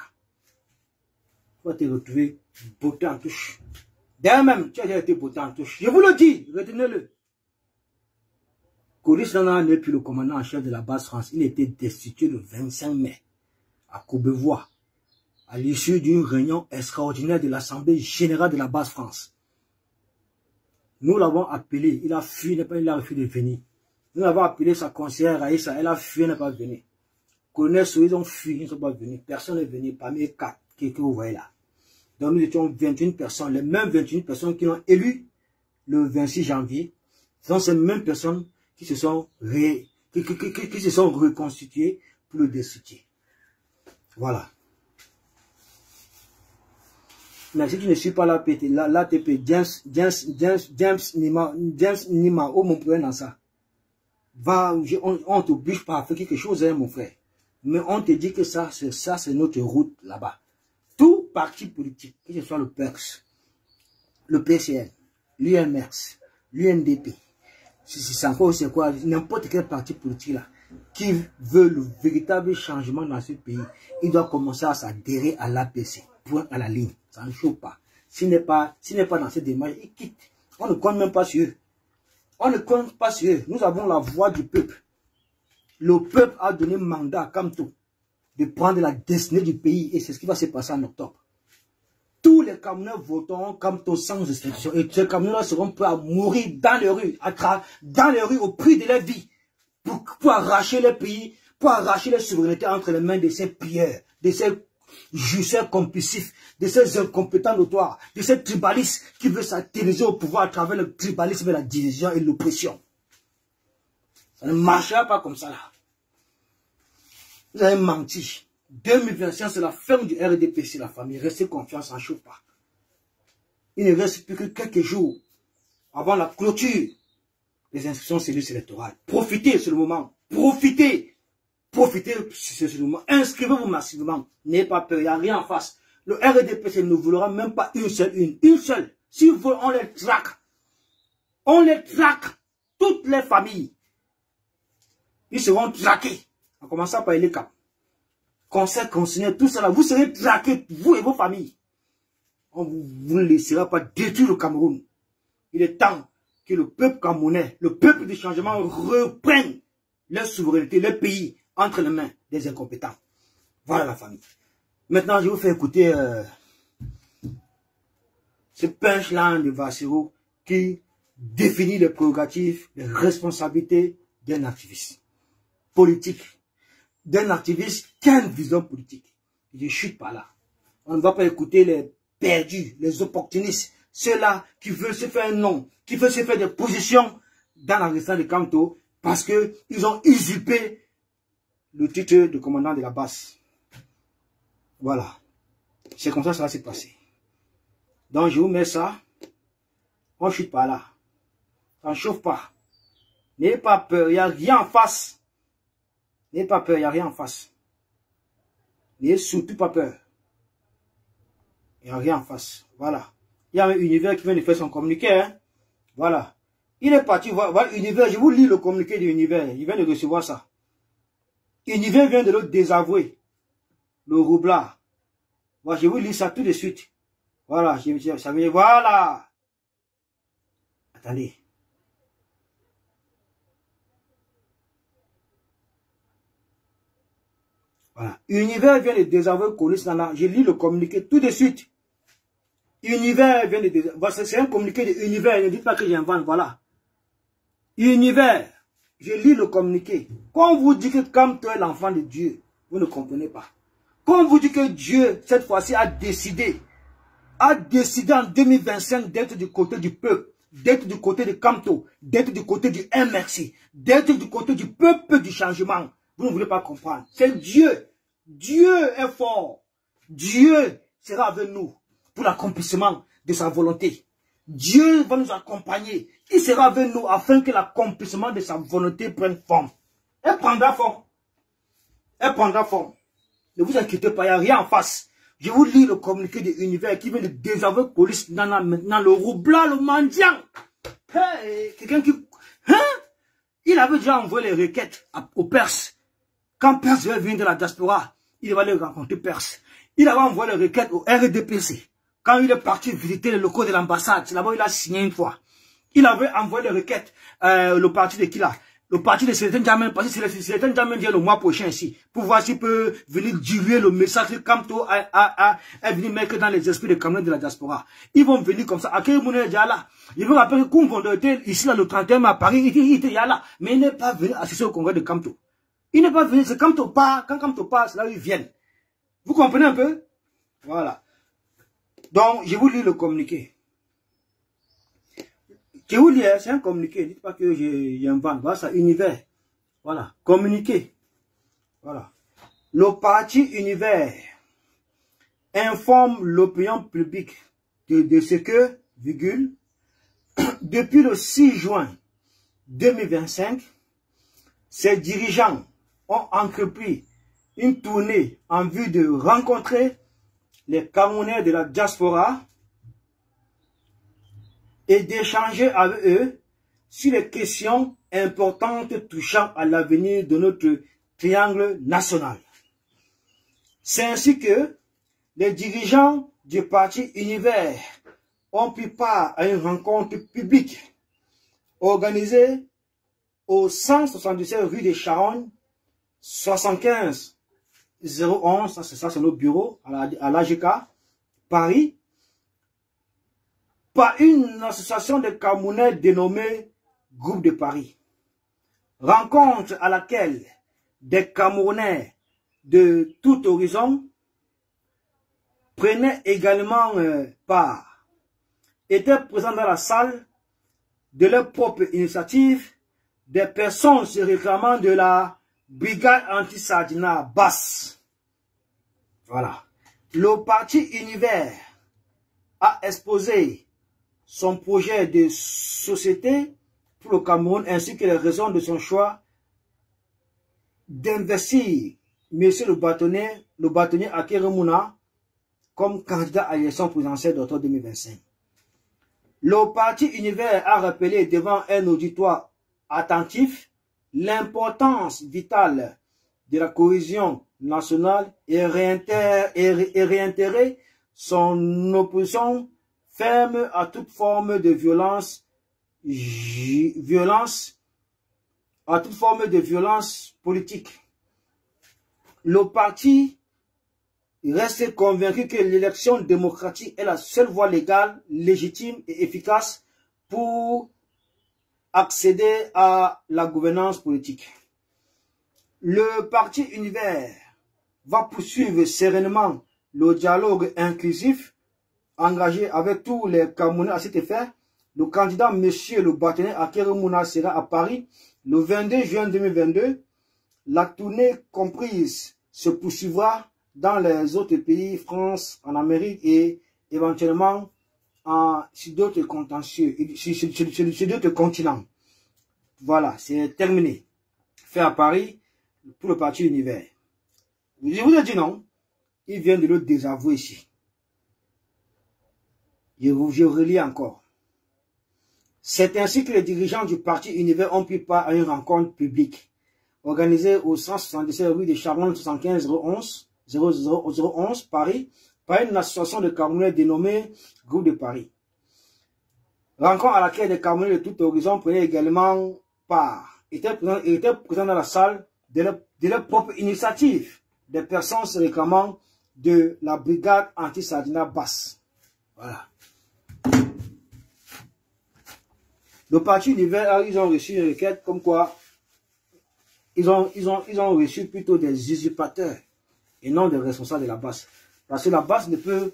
tu vas te retrouver botté en touche. D'ailleurs même, tu as déjà été botté en touche. Je vous le dis, retenez-le. Coris Nana n'est plus le commandant en chef de la base France. Il était destitué le 25 mai à Courbevoie, à l'issue d'une réunion extraordinaire de l'Assemblée générale de la base France. Nous l'avons appelé, il a fui, il a refusé de venir. Nous l'avons appelé sa conseillère Aïssa, elle a fui, elle n'est pas venue. Colonel Sow, ils ont fui, ils ne sont pas venus. Personne n'est venu parmi les 4 que vous voyez là. Donc nous étions 21 personnes, les mêmes 21 personnes qui l'ont élu le 26 janvier. Ce sont ces mêmes personnes qui se sont, reconstituées pour le destituer. Voilà. Mais si tu ne suis pas l'ATP, James Nima, oh mon frère dans ça. On t'oblige pas à faire quelque chose, hein, mon frère. Mais on te dit que ça, c'est notre route là-bas. Tout parti politique, que ce soit le PERS, le PCN, l'UMS, l'UNDP, c'est quoi, n'importe quel parti politique là, qui veut le véritable changement dans ce pays, il doit commencer à s'adhérer à l'APC, point à la ligne. Ça ne chauffe pas. S'il n'est pas dans cette démarche, il quitte. On ne compte même pas sur eux. On ne compte pas sur eux. Nous avons la voix du peuple. Le peuple a donné mandat à Kamto de prendre la destinée du pays et c'est ce qui va se passer en octobre. Tous les Camerounais voteront Kamto sans restriction et ces Camerounais seront prêts à mourir dans les rues, au prix de leur vie pour arracher le pays, pour arracher la souveraineté entre les mains de ces pilleurs, de ces jouisseurs compulsifs, de ces incompétents notoires, de ces tribalistes qui veulent s'attirer au pouvoir à travers le tribalisme et la division et l'oppression. Ça ne marchera pas comme ça là. Vous avez menti. 2025, c'est la fin du RDPC, la famille. Restez confiants, ça ne chauffe pas. Il ne reste plus que quelques jours avant la clôture des inscriptions cellules électorales. Profitez, c'est le moment. Profitez. Profitez, c'est le moment. Inscrivez-vous massivement. N'ayez pas peur, il n'y a rien en face. Le RDPC ne voulera même pas une seule. S'ils veulent, on les traque. On les traque. Toutes les familles. Ils seront traqués. En commençant par les cas. Conseil consigné, tout cela. Vous serez traqués, vous et vos familles. On vous ne laissera pas détruire le Cameroun. Il est temps que le peuple camerounais, le peuple du changement reprenne leur souveraineté, leur pays entre les mains des incompétents. Voilà la famille. Maintenant, je vais vous faire écouter ce punchline de Vassero qui définit les prérogatives, les responsabilités d'un activiste politique. D'un activiste qui a une vision politique. Je chute pas là. On ne va pas écouter les perdus, les opportunistes, ceux-là qui veulent se faire un nom, qui veulent se faire des positions dans la région de Kamto parce qu'ils ont usurpé le titre de commandant de la base. Voilà. C'est comme ça que ça va se passer. Donc je vous mets ça. On ne chute pas là. Ça ne chauffe pas. N'ayez pas peur, il n'y a rien en face. N'ayez pas peur, il n'y a rien en face. N'ayez surtout pas peur. Il n'y a rien en face. Voilà. Il y a un univers qui vient de faire son communiqué. Hein? Voilà. Il est parti voir. Voilà, univers. Je vous lis le communiqué de l'univers. Il vient de recevoir ça. Univers vient de le désavouer. Le roublard. Voilà, je vous lis ça tout de suite. Voilà. Ça veut dire, voilà. Attendez. Voilà. Univers vient de désavouer Colis Nana. Je lis le communiqué tout de suite. Univers vient de désavouer. C'est un communiqué de Univers. Ne dites pas que j'invente. Voilà. Univers. Je lis le communiqué. Quand on vous dit que comme toi est l'enfant de Dieu, vous ne comprenez pas. Quand on vous dit que Dieu, cette fois-ci, a décidé en 2025 d'être du côté du peuple, d'être du côté de Kamto, d'être du côté du MRC, d'être du côté du peuple du changement. Vous ne voulez pas comprendre. C'est Dieu. Dieu est fort. Dieu sera avec nous pour l'accomplissement de sa volonté. Dieu va nous accompagner. Il sera avec nous afin que l'accomplissement de sa volonté prenne forme. Elle prendra forme. Elle prendra forme. Ne vous inquiétez pas, il n'y a rien en face. Je vous lis le communiqué de l'univers qui vient de désavouer Colis Nana maintenant, le roublard, le mendiant. Hey, quelqu'un qui... Hein? Il avait déjà envoyé les requêtes aux Perses. Quand Perse va venir de la diaspora, il va aller rencontrer Perse. Il avait envoyé les requêtes au RDPC. Quand il est parti visiter les locaux de l'ambassade, là-bas il a signé une fois. Il avait envoyé les requêtes, le parti de qui là? le parti de Célestin Djamène, parce que Célestin Djamène vient le mois prochain ici, pour voir s'il peut venir diluer le message que Kamto est venu mettre dans les esprits des Camerounais de la diaspora. Ils vont venir comme ça. Akei Moune est déjà là. Je vous rappelle que Koumvon était ici là, le 31 à Paris, il était là. Mais il n'est pas venu assister au congrès de Kamto. Il n'est pas venu, c'est Kamto part. Quand Kamto part, c'est là où ils viennent. Vous comprenez un peu? Voilà. Donc, je vous lis le communiqué. Je vous lis, c'est un communiqué. Dites pas que j'invente. Voilà, ça, Univers. Voilà. Communiqué. Voilà. Le parti Univers informe l'opinion publique de ce que, virgule, depuis le 6 juin 2025, ses dirigeants ont entrepris une tournée en vue de rencontrer les Camerounais de la diaspora et d'échanger avec eux sur les questions importantes touchant à l'avenir de notre triangle national. C'est ainsi que les dirigeants du parti Univers ont pris part à une rencontre publique organisée au 177 rue des Charognes, 75 011, ça c'est notre bureau à l'AGK, Paris, par une association de Camerounais dénommée Groupe de Paris. Rencontre à laquelle des Camerounais de tout horizon prenaient également part, étaient présents dans la salle de leur propre initiative, des personnes se réclamant de la brigade anti-Sardina basse. Voilà. Le parti Univers a exposé son projet de société pour le Cameroun ainsi que les raisons de son choix d'investir M. le bâtonnier Akei Mouna comme candidat à l'élection présidentielle d'octobre 2025. Le parti Univers a rappelé devant un auditoire attentif l'importance vitale de la cohésion nationale et réintégrer son opposition ferme à toute forme de violence politique. Le parti reste convaincu que l'élection démocratique est la seule voie légale, légitime et efficace pour accéder à la gouvernance politique. Le parti Univers va poursuivre sereinement le dialogue inclusif engagé avec tous les Camerounais à cet effet. Le candidat M. le bâtonnier Akei Mouna sera à Paris le 22 juin 2022. La tournée comprise se poursuivra dans les autres pays, France, en Amérique et éventuellement sur d'autres contentieux, sur d'autres continents. Voilà, c'est terminé. Fait à Paris pour le parti Univers. Je vous ai dit non, il vient de le désavouer ici. Je relis encore. C'est ainsi que les dirigeants du parti Univers ont pris part à une rencontre publique organisée au 177 rue des Charognes 75 011 Paris par une association de Camerounais dénommée Groupe de Paris. Rencontre à laquelle des Camerounais de tout horizon prenaient également part. Étaient présents dans la salle de leur propre initiative, des personnes se réclamant de la brigade anti-Sardina basse. Voilà. Le parti Univers, ils ont reçu une requête comme quoi ils ont reçu plutôt des usurpateurs et non des responsables de la base. Parce que la base ne peut,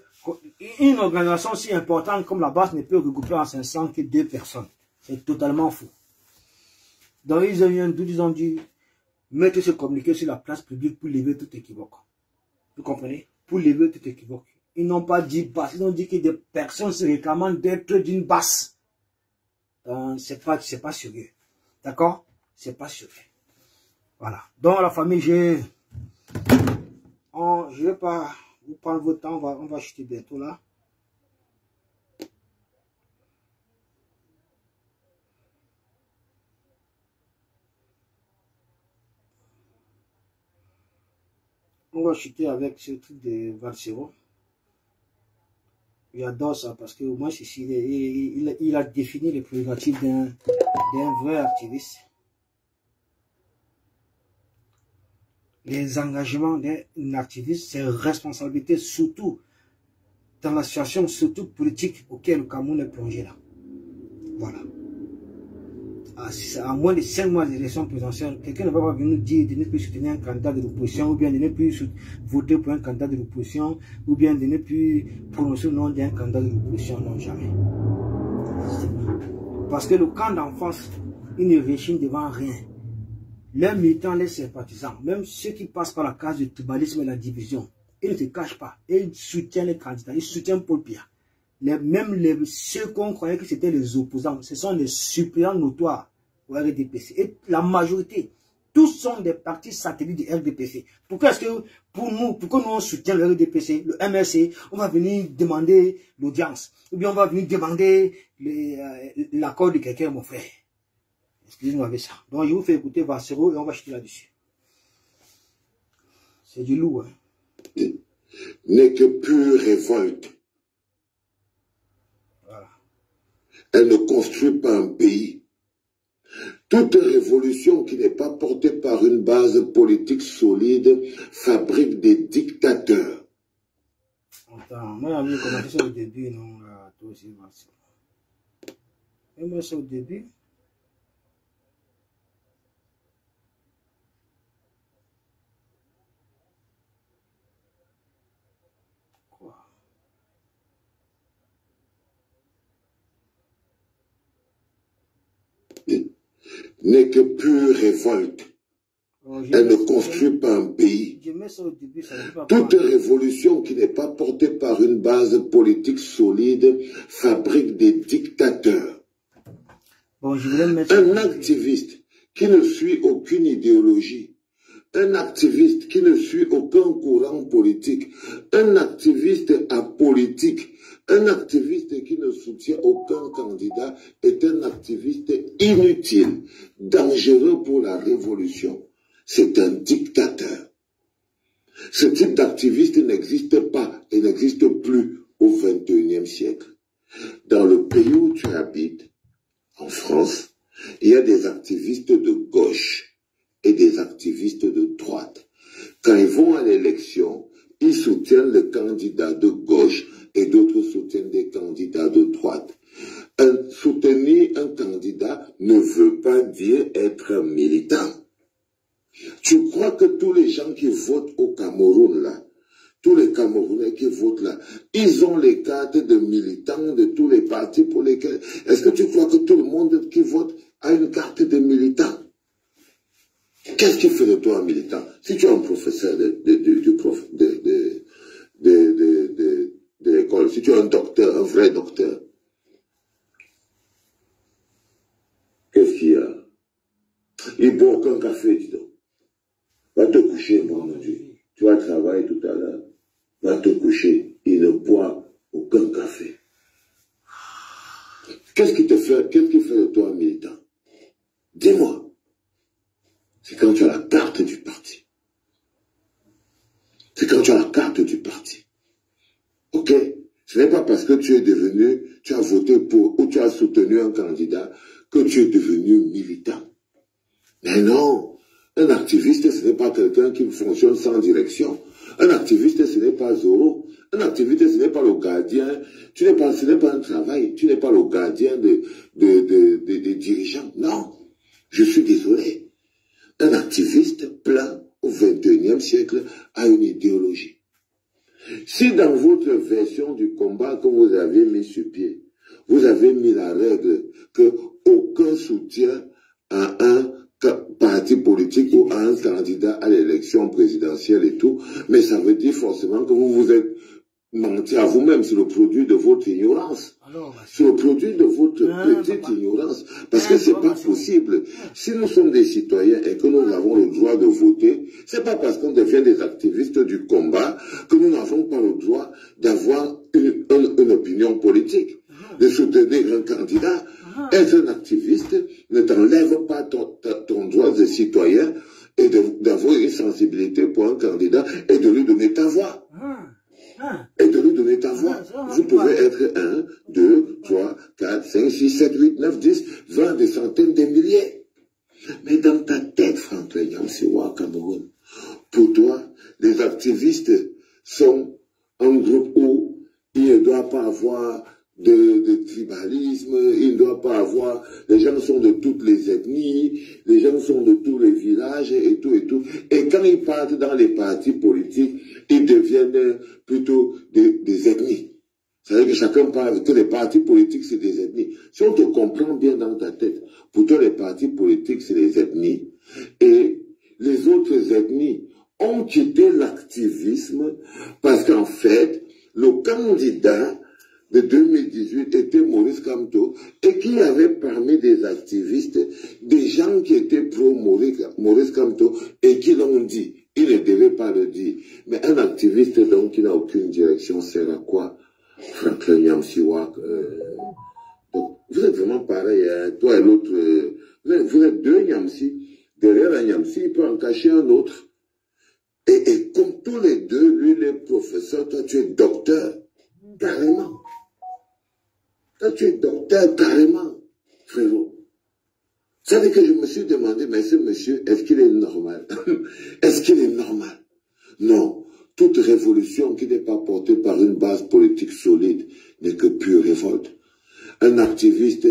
une organisation si importante comme la base ne peut regrouper en 500 que 2 personnes. C'est totalement faux. Donc ils ont dû mettre ce communiqué sur la place publique pour lever tout équivoque. Vous comprenez? Pour lever tout équivoque. Ils n'ont pas dit basse, ils ont dit que des personnes se réclamant d'être d'une basse. C'est pas sérieux. D'accord? C'est pas sérieux. Voilà. Donc la famille, je vais pas vous prendre votre temps, on va acheter bientôt là. On va chuter avec ce truc de Valsero. J'adore ça parce qu'au moins il a défini les prérogatives d'un vrai activiste. les engagements d'un activiste, ses responsabilités, surtout dans la situation, surtout politique, auquel le Cameroun est plongé là. Voilà. À moins de 5 mois d'élection présidentielle, quelqu'un ne va pas venir nous dire de ne plus soutenir un candidat de l'opposition, ou bien de ne plus voter pour un candidat de l'opposition, ou bien de ne plus prononcer le nom d'un candidat de l'opposition. Non, jamais. Parce que le camp d'en face, ils ne réchignent devant rien. Leurs militants, les sympathisants, même ceux qui passent par la case du tribalisme et la division, ils ne se cachent pas. Ils soutiennent les candidats, ils soutiennent Paul Biya. Même ceux qu'on croyait que c'était les opposants, ce sont les suppléants notoires au RDPC. Et la majorité, tous sont des partis satellites du RDPC. Pourquoi est-ce que pourquoi nous on soutient le RDPC, le MRC, on va venir demander l'audience, ou bien on va venir demander l'accord de quelqu'un, mon frère. Excusez-nous avec ça. Donc je vous fais écouter Vassero et on va jeter là-dessus. C'est du lourd. Hein. N'est que pure révolte. Voilà. Elle ne construit pas un pays. Toute révolution qui n'est pas portée par une base politique solide fabrique des dictateurs. Attends, moi j'ai commencé ça au début, non? Toi aussi, Vassero. Et moi c'est au début. N'est que pure révolte. Elle ne construit pas un pays. Toute révolution qui n'est pas portée par une base politique solide fabrique des dictateurs. Un activiste qui ne suit aucune idéologie, un activiste qui ne suit aucun courant politique, un activiste apolitique, un activiste qui ne soutient aucun candidat est un activiste inutile, dangereux pour la révolution. C'est un dictateur. Ce type d'activiste n'existe pas et n'existe plus au XXIe siècle. Dans le pays où tu habites, en France, il y a des activistes de gauche et des activistes de droite. Quand ils vont à l'élection, ils soutiennent le candidat de gauche et d'autres soutiennent des candidats de droite. Soutenir un candidat ne veut pas dire être un militant. Tu crois que tous les gens qui votent au Cameroun, là, tous les Camerounais qui votent là, ils ont les cartes de militants de tous les partis pour lesquels... Est-ce que tu crois que tout le monde qui vote a une carte de militant? Qu'est-ce qui fait de toi un militant? Si tu es un professeur de l'école, si tu es un docteur, un vrai docteur, qu'est-ce qu'il y a? Il boit aucun café, dis donc. Va te coucher, mon Dieu. Tu vas travailler tout à l'heure. Va te coucher. Il ne boit aucun café. Qu'est-ce qui fait de toi un militant? Dis-moi. C'est quand tu as la carte du parti. C'est quand tu as la carte du parti. Ok? Ce n'est pas parce que tu as voté pour ou tu as soutenu un candidat que tu es devenu militant. Mais non. Un activiste, ce n'est pas quelqu'un qui fonctionne sans direction. Un activiste, ce n'est pas Zoro. Un activiste, ce n'est pas le gardien. Ce n'est pas un travail. Tu n'es pas le gardien des dirigeants. Non. Je suis désolé. Un activiste plein au XXIe siècle a une idéologie. Si dans votre version du combat que vous avez mis sur pied, vous avez mis la règle que aucun soutien à un parti politique ou à un candidat à l'élection présidentielle et tout, mais ça veut dire forcément que vous vous êtes menti à vous-même. C'est le produit de votre ignorance. C'est le produit de votre petite ignorance. Parce que c'est pas possible. Si nous sommes des citoyens et que nous avons le droit de voter, c'est pas parce qu'on devient des activistes du combat que nous n'avons pas le droit d'avoir une opinion politique, de soutenir un candidat. Être un activiste ne t'enlève pas ton droit de citoyen et d'avoir une sensibilité pour un candidat et de lui donner ta voix. Et de lui donner ta voix. Vous pouvez être 1, 2, 3, 4, 5, 6, 7, 8, 9, 10, 20, des centaines, des milliers. Mais dans ta tête, Franklin Yamsewa, Cameroun, pour tribalisme, il ne doit pas avoir, les gens sont de toutes les ethnies, les gens sont de tous les villages et tout et tout. Et quand ils partent dans les partis politiques, ils deviennent plutôt des ethnies. C'est-à-dire que chacun parle que les partis politiques, c'est des ethnies. Si on te comprend bien dans ta tête, pour toi, les partis politiques, c'est des ethnies. Et les autres ethnies ont quitté l'activisme parce qu'en fait, le candidat de 2018 était Maurice Kamto et qu'il y avait parmi des activistes des gens qui étaient pro-Maurice Kamto et qui l'ont dit. Ils ne devaient pas le dire. Mais un activiste donc qui n'a aucune direction sert à quoi? Franklin Nyamsiwak. Donc, vous êtes vraiment pareil, hein, toi et l'autre. Vous êtes deux Nyamsi. Derrière un Nyamsi, il peut en cacher un autre. Et comme tous les deux, lui, il est professeur, toi, tu es docteur. Carrément. Toi, tu es docteur, carrément, frérot. Ça veut dire que je me suis demandé, mais ce monsieur, est-ce qu'il est normal? Est-ce qu'il est normal? Non. Toute révolution qui n'est pas portée par une base politique solide n'est que pure révolte. Un activiste,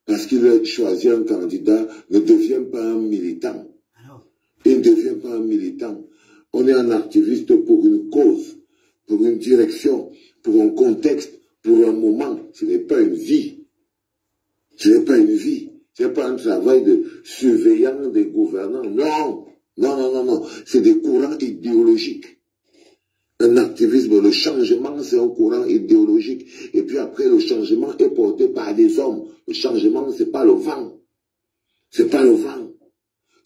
parce qu'il a choisi un candidat, ne devient pas un militant. Il ne devient pas un militant. On est un activiste pour une cause, pour une direction, pour un contexte, pour un moment. Ce n'est pas une vie. Ce n'est pas une vie. Ce n'est pas un travail de surveillant des gouvernants. Non. Non, non, non, non. C'est des courants idéologiques. Un activisme, le changement, c'est un courant idéologique. Et puis après, le changement est porté par des hommes. Le changement, c'est pas le vent. C'est pas le vent.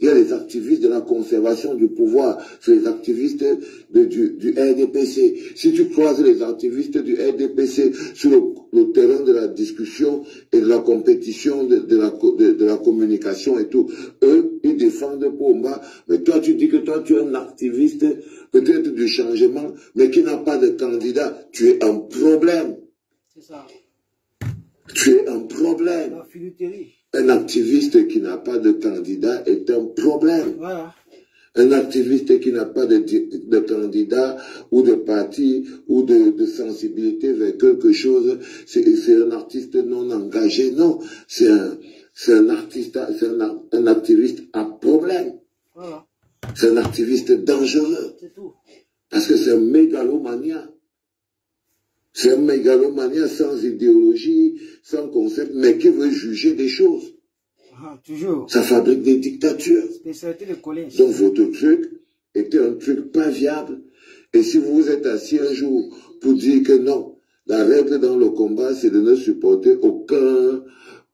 Il y a les activistes de la conservation du pouvoir, c'est les activistes du RDPC. Si tu croises les activistes du RDPC sur le terrain de la discussion et de la compétition, de la communication et tout, eux, ils défendent Pomba. Mais toi, tu dis que toi, tu es un activiste, peut-être du changement, mais qui n'a pas de candidat. Tu es un problème. C'est ça. Tu es un problème. La filouterie. Un activiste qui n'a pas de candidat est un problème. Voilà. Un activiste qui n'a pas de candidat ou de parti ou de sensibilité vers quelque chose, c'est un artiste non engagé. Non, c'est un artiste, un activiste à problème. Voilà. C'est un activiste dangereux. C'est tout. Parce que c'est un mégalomania. C'est un mégalomania sans idéologie, sans concept, mais qui veut juger des choses. Ah, toujours. Ça fabrique des dictatures. Spécialité de Collins. Donc votre truc était un truc pas viable. Et si vous vous êtes assis un jour pour dire que non, la règle dans le combat, c'est de ne supporter aucun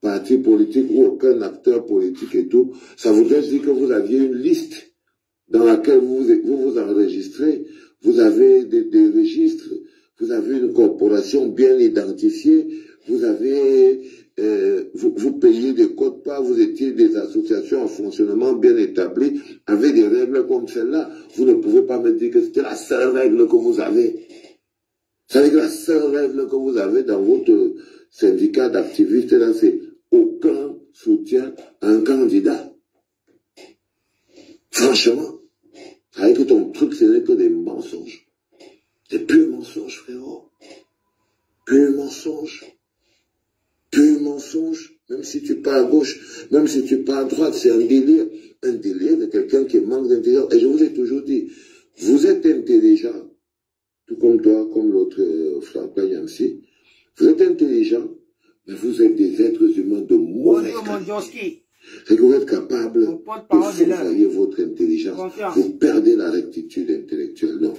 parti politique ou aucun acteur politique et tout, ça voudrait dire que vous aviez une liste dans laquelle vous vous enregistrez, vous avez des registres, vous avez une corporation bien identifiée, vous avez, vous payez des codes pas, vous étiez des associations en fonctionnement bien établies, avec des règles comme celle-là. Vous ne pouvez pas me dire que c'était la seule règle que vous avez. Ça veut dire que la seule règle que vous avez dans votre syndicat d'activistes, là, c'est aucun soutien à un candidat. Franchement, ça veut dire que ton truc, ce n'est que des mensonges. C'est pur mensonge, frérot. Pur mensonge. Pur mensonge. Même si tu pars à gauche, même si tu pars à droite, c'est un délire de quelqu'un qui manque d'intelligence. Et je vous ai toujours dit, vous êtes intelligent, tout comme toi, comme l'autre Franklin Nyamsi. Vous êtes intelligent, mais vous êtes des êtres humains de mauvaise qualité. C'est que vous êtes capable de fourvoyer votre intelligence. Vous perdez la rectitude intellectuelle. Non.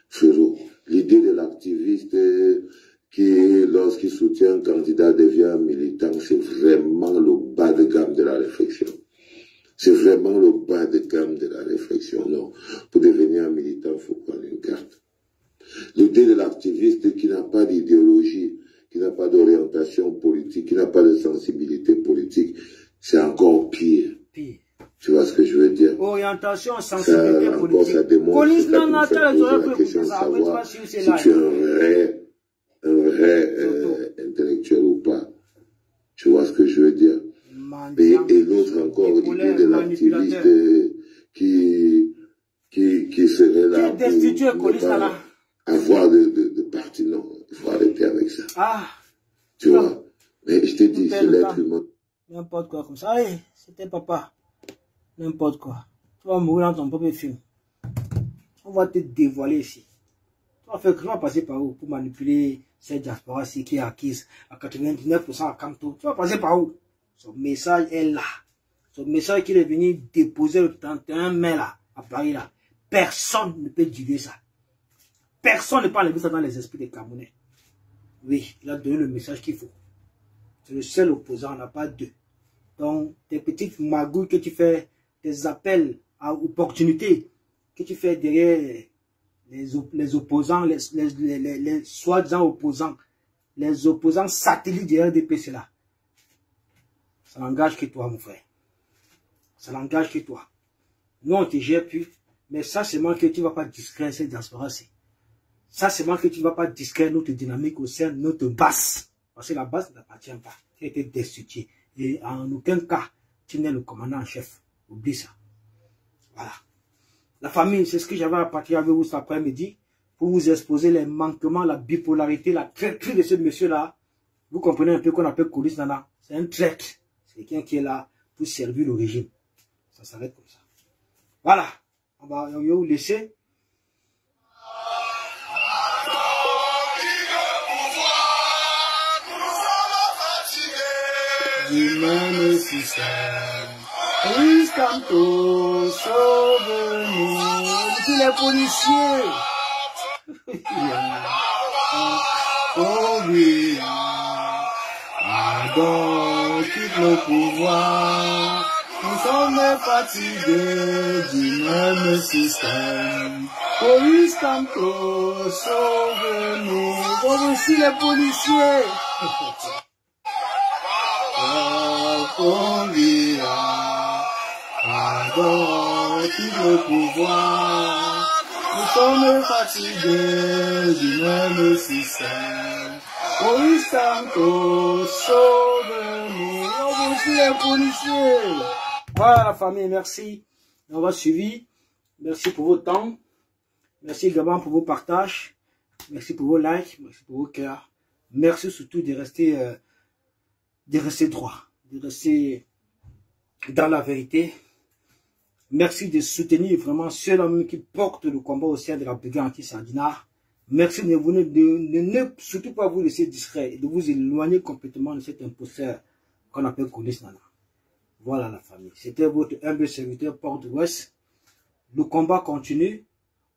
Frérot, l'idée de l'activiste qui, lorsqu'il soutient un candidat, devient militant, c'est vraiment le bas de gamme de la réflexion. C'est vraiment le bas de gamme de la réflexion. Non. Pour devenir un militant, il faut prendre une carte. L'idée de l'activiste qui n'a pas d'idéologie, qui n'a pas d'orientation politique, qui n'a pas de sensibilité politique, c'est encore pire. Pire. Tu vois ce que je veux dire? Orientation, sensibilité politique. Ça démontre la question de savoir si tu es un vrai intellectuel ou pas. Tu vois ce que je veux dire? Et l'autre encore, l'idée de l'activiste qui serait là pour ne pas avoir de parti. Non, il faut arrêter avec ça. Ah. Tu vois? Mais je te dis, c'est l'être humain. N'importe quoi comme ça. Allez, c'était papa. N'importe quoi. Tu vas mourir dans ton propre film. On va te dévoiler ici. Tu vas passer par où pour manipuler cette diaspora-ci qui est acquise à 99% à Kanto. Tu vas passer par où? Son message est là. Son message qu'il est venu déposer le 31 mai là, à Paris là. Personne ne peut diluer ça. Personne ne peut enlever ça dans les esprits des Camerounais. Oui, il a donné le message qu'il faut. C'est le seul opposant, on n'a pas deux. Donc, tes petites magouilles que tu fais, tes appels à opportunité que tu fais derrière les opposants, les soi-disant opposants, les opposants satellites du RDPC là. Ça n'engage que toi, mon frère. Ça n'engage que toi. Nous, on te gère plus, mais ça, c'est moi que tu ne vas pas discret cette diaspora-ci. Ça, c'est moi que tu ne vas pas discret notre dynamique au sein de notre base. Parce que la base ne t'appartient pas. Tu as été destitué. Et en aucun cas, tu n'es le commandant en chef. Oublie ça. Voilà. La famille, c'est ce que j'avais à partir avec vous cet après-midi pour vous exposer les manquements, la bipolarité, la traîtrise de ce monsieur-là. Vous comprenez un peu qu'on appelle Colis Nana. C'est un traître. C'est quelqu'un qui est là pour servir le régime. Ça s'arrête comme ça. Voilà. On va vous laisser. Du même système, Riscanto, sauve-nous, tous les policiers. Oh oui, adore tout le pouvoir, nous sommes fatigués du même système. Oh Riscanto, sauve-nous, sauve aussi les policiers. On dira, adore tout le pouvoir, nous sommes fatigués du même système. Oui, Santo, sauve-nous, on aussi les policiers. Voilà la famille, merci. On va suivre. Merci pour vos temps. Merci également pour vos partages. Merci pour vos likes, merci pour vos cœurs. Merci surtout de rester droit, de rester dans la vérité. Merci de soutenir vraiment ceux-là qui portent le combat au sein de la brigade anti-Sardinard. Merci de ne surtout pas vous laisser distrait et de vous éloigner complètement de cet imposteur qu'on appelle Colis Nana. Voilà la famille. C'était votre humble serviteur Port-de-Ouest. Le combat continue.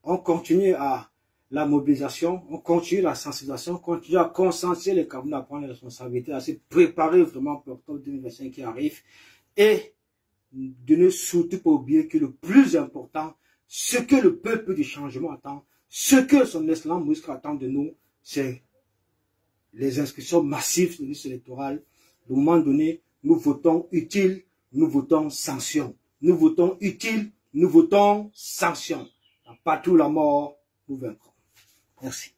On continue à la mobilisation, on continue la sensibilisation, on continue à conscientiser les Camerounais à prendre les responsabilités, à se préparer vraiment pour octobre 2025 qui arrive. Et de ne surtout pas oublier que le plus important, ce que le peuple du changement attend, ce que son excellence Moïse attend de nous, c'est les inscriptions massives de liste électorale. À un moment donné, nous votons utile, nous votons sanction. Nous votons utile, nous votons sanction. Partout la mort, nous vaincrons. Merci.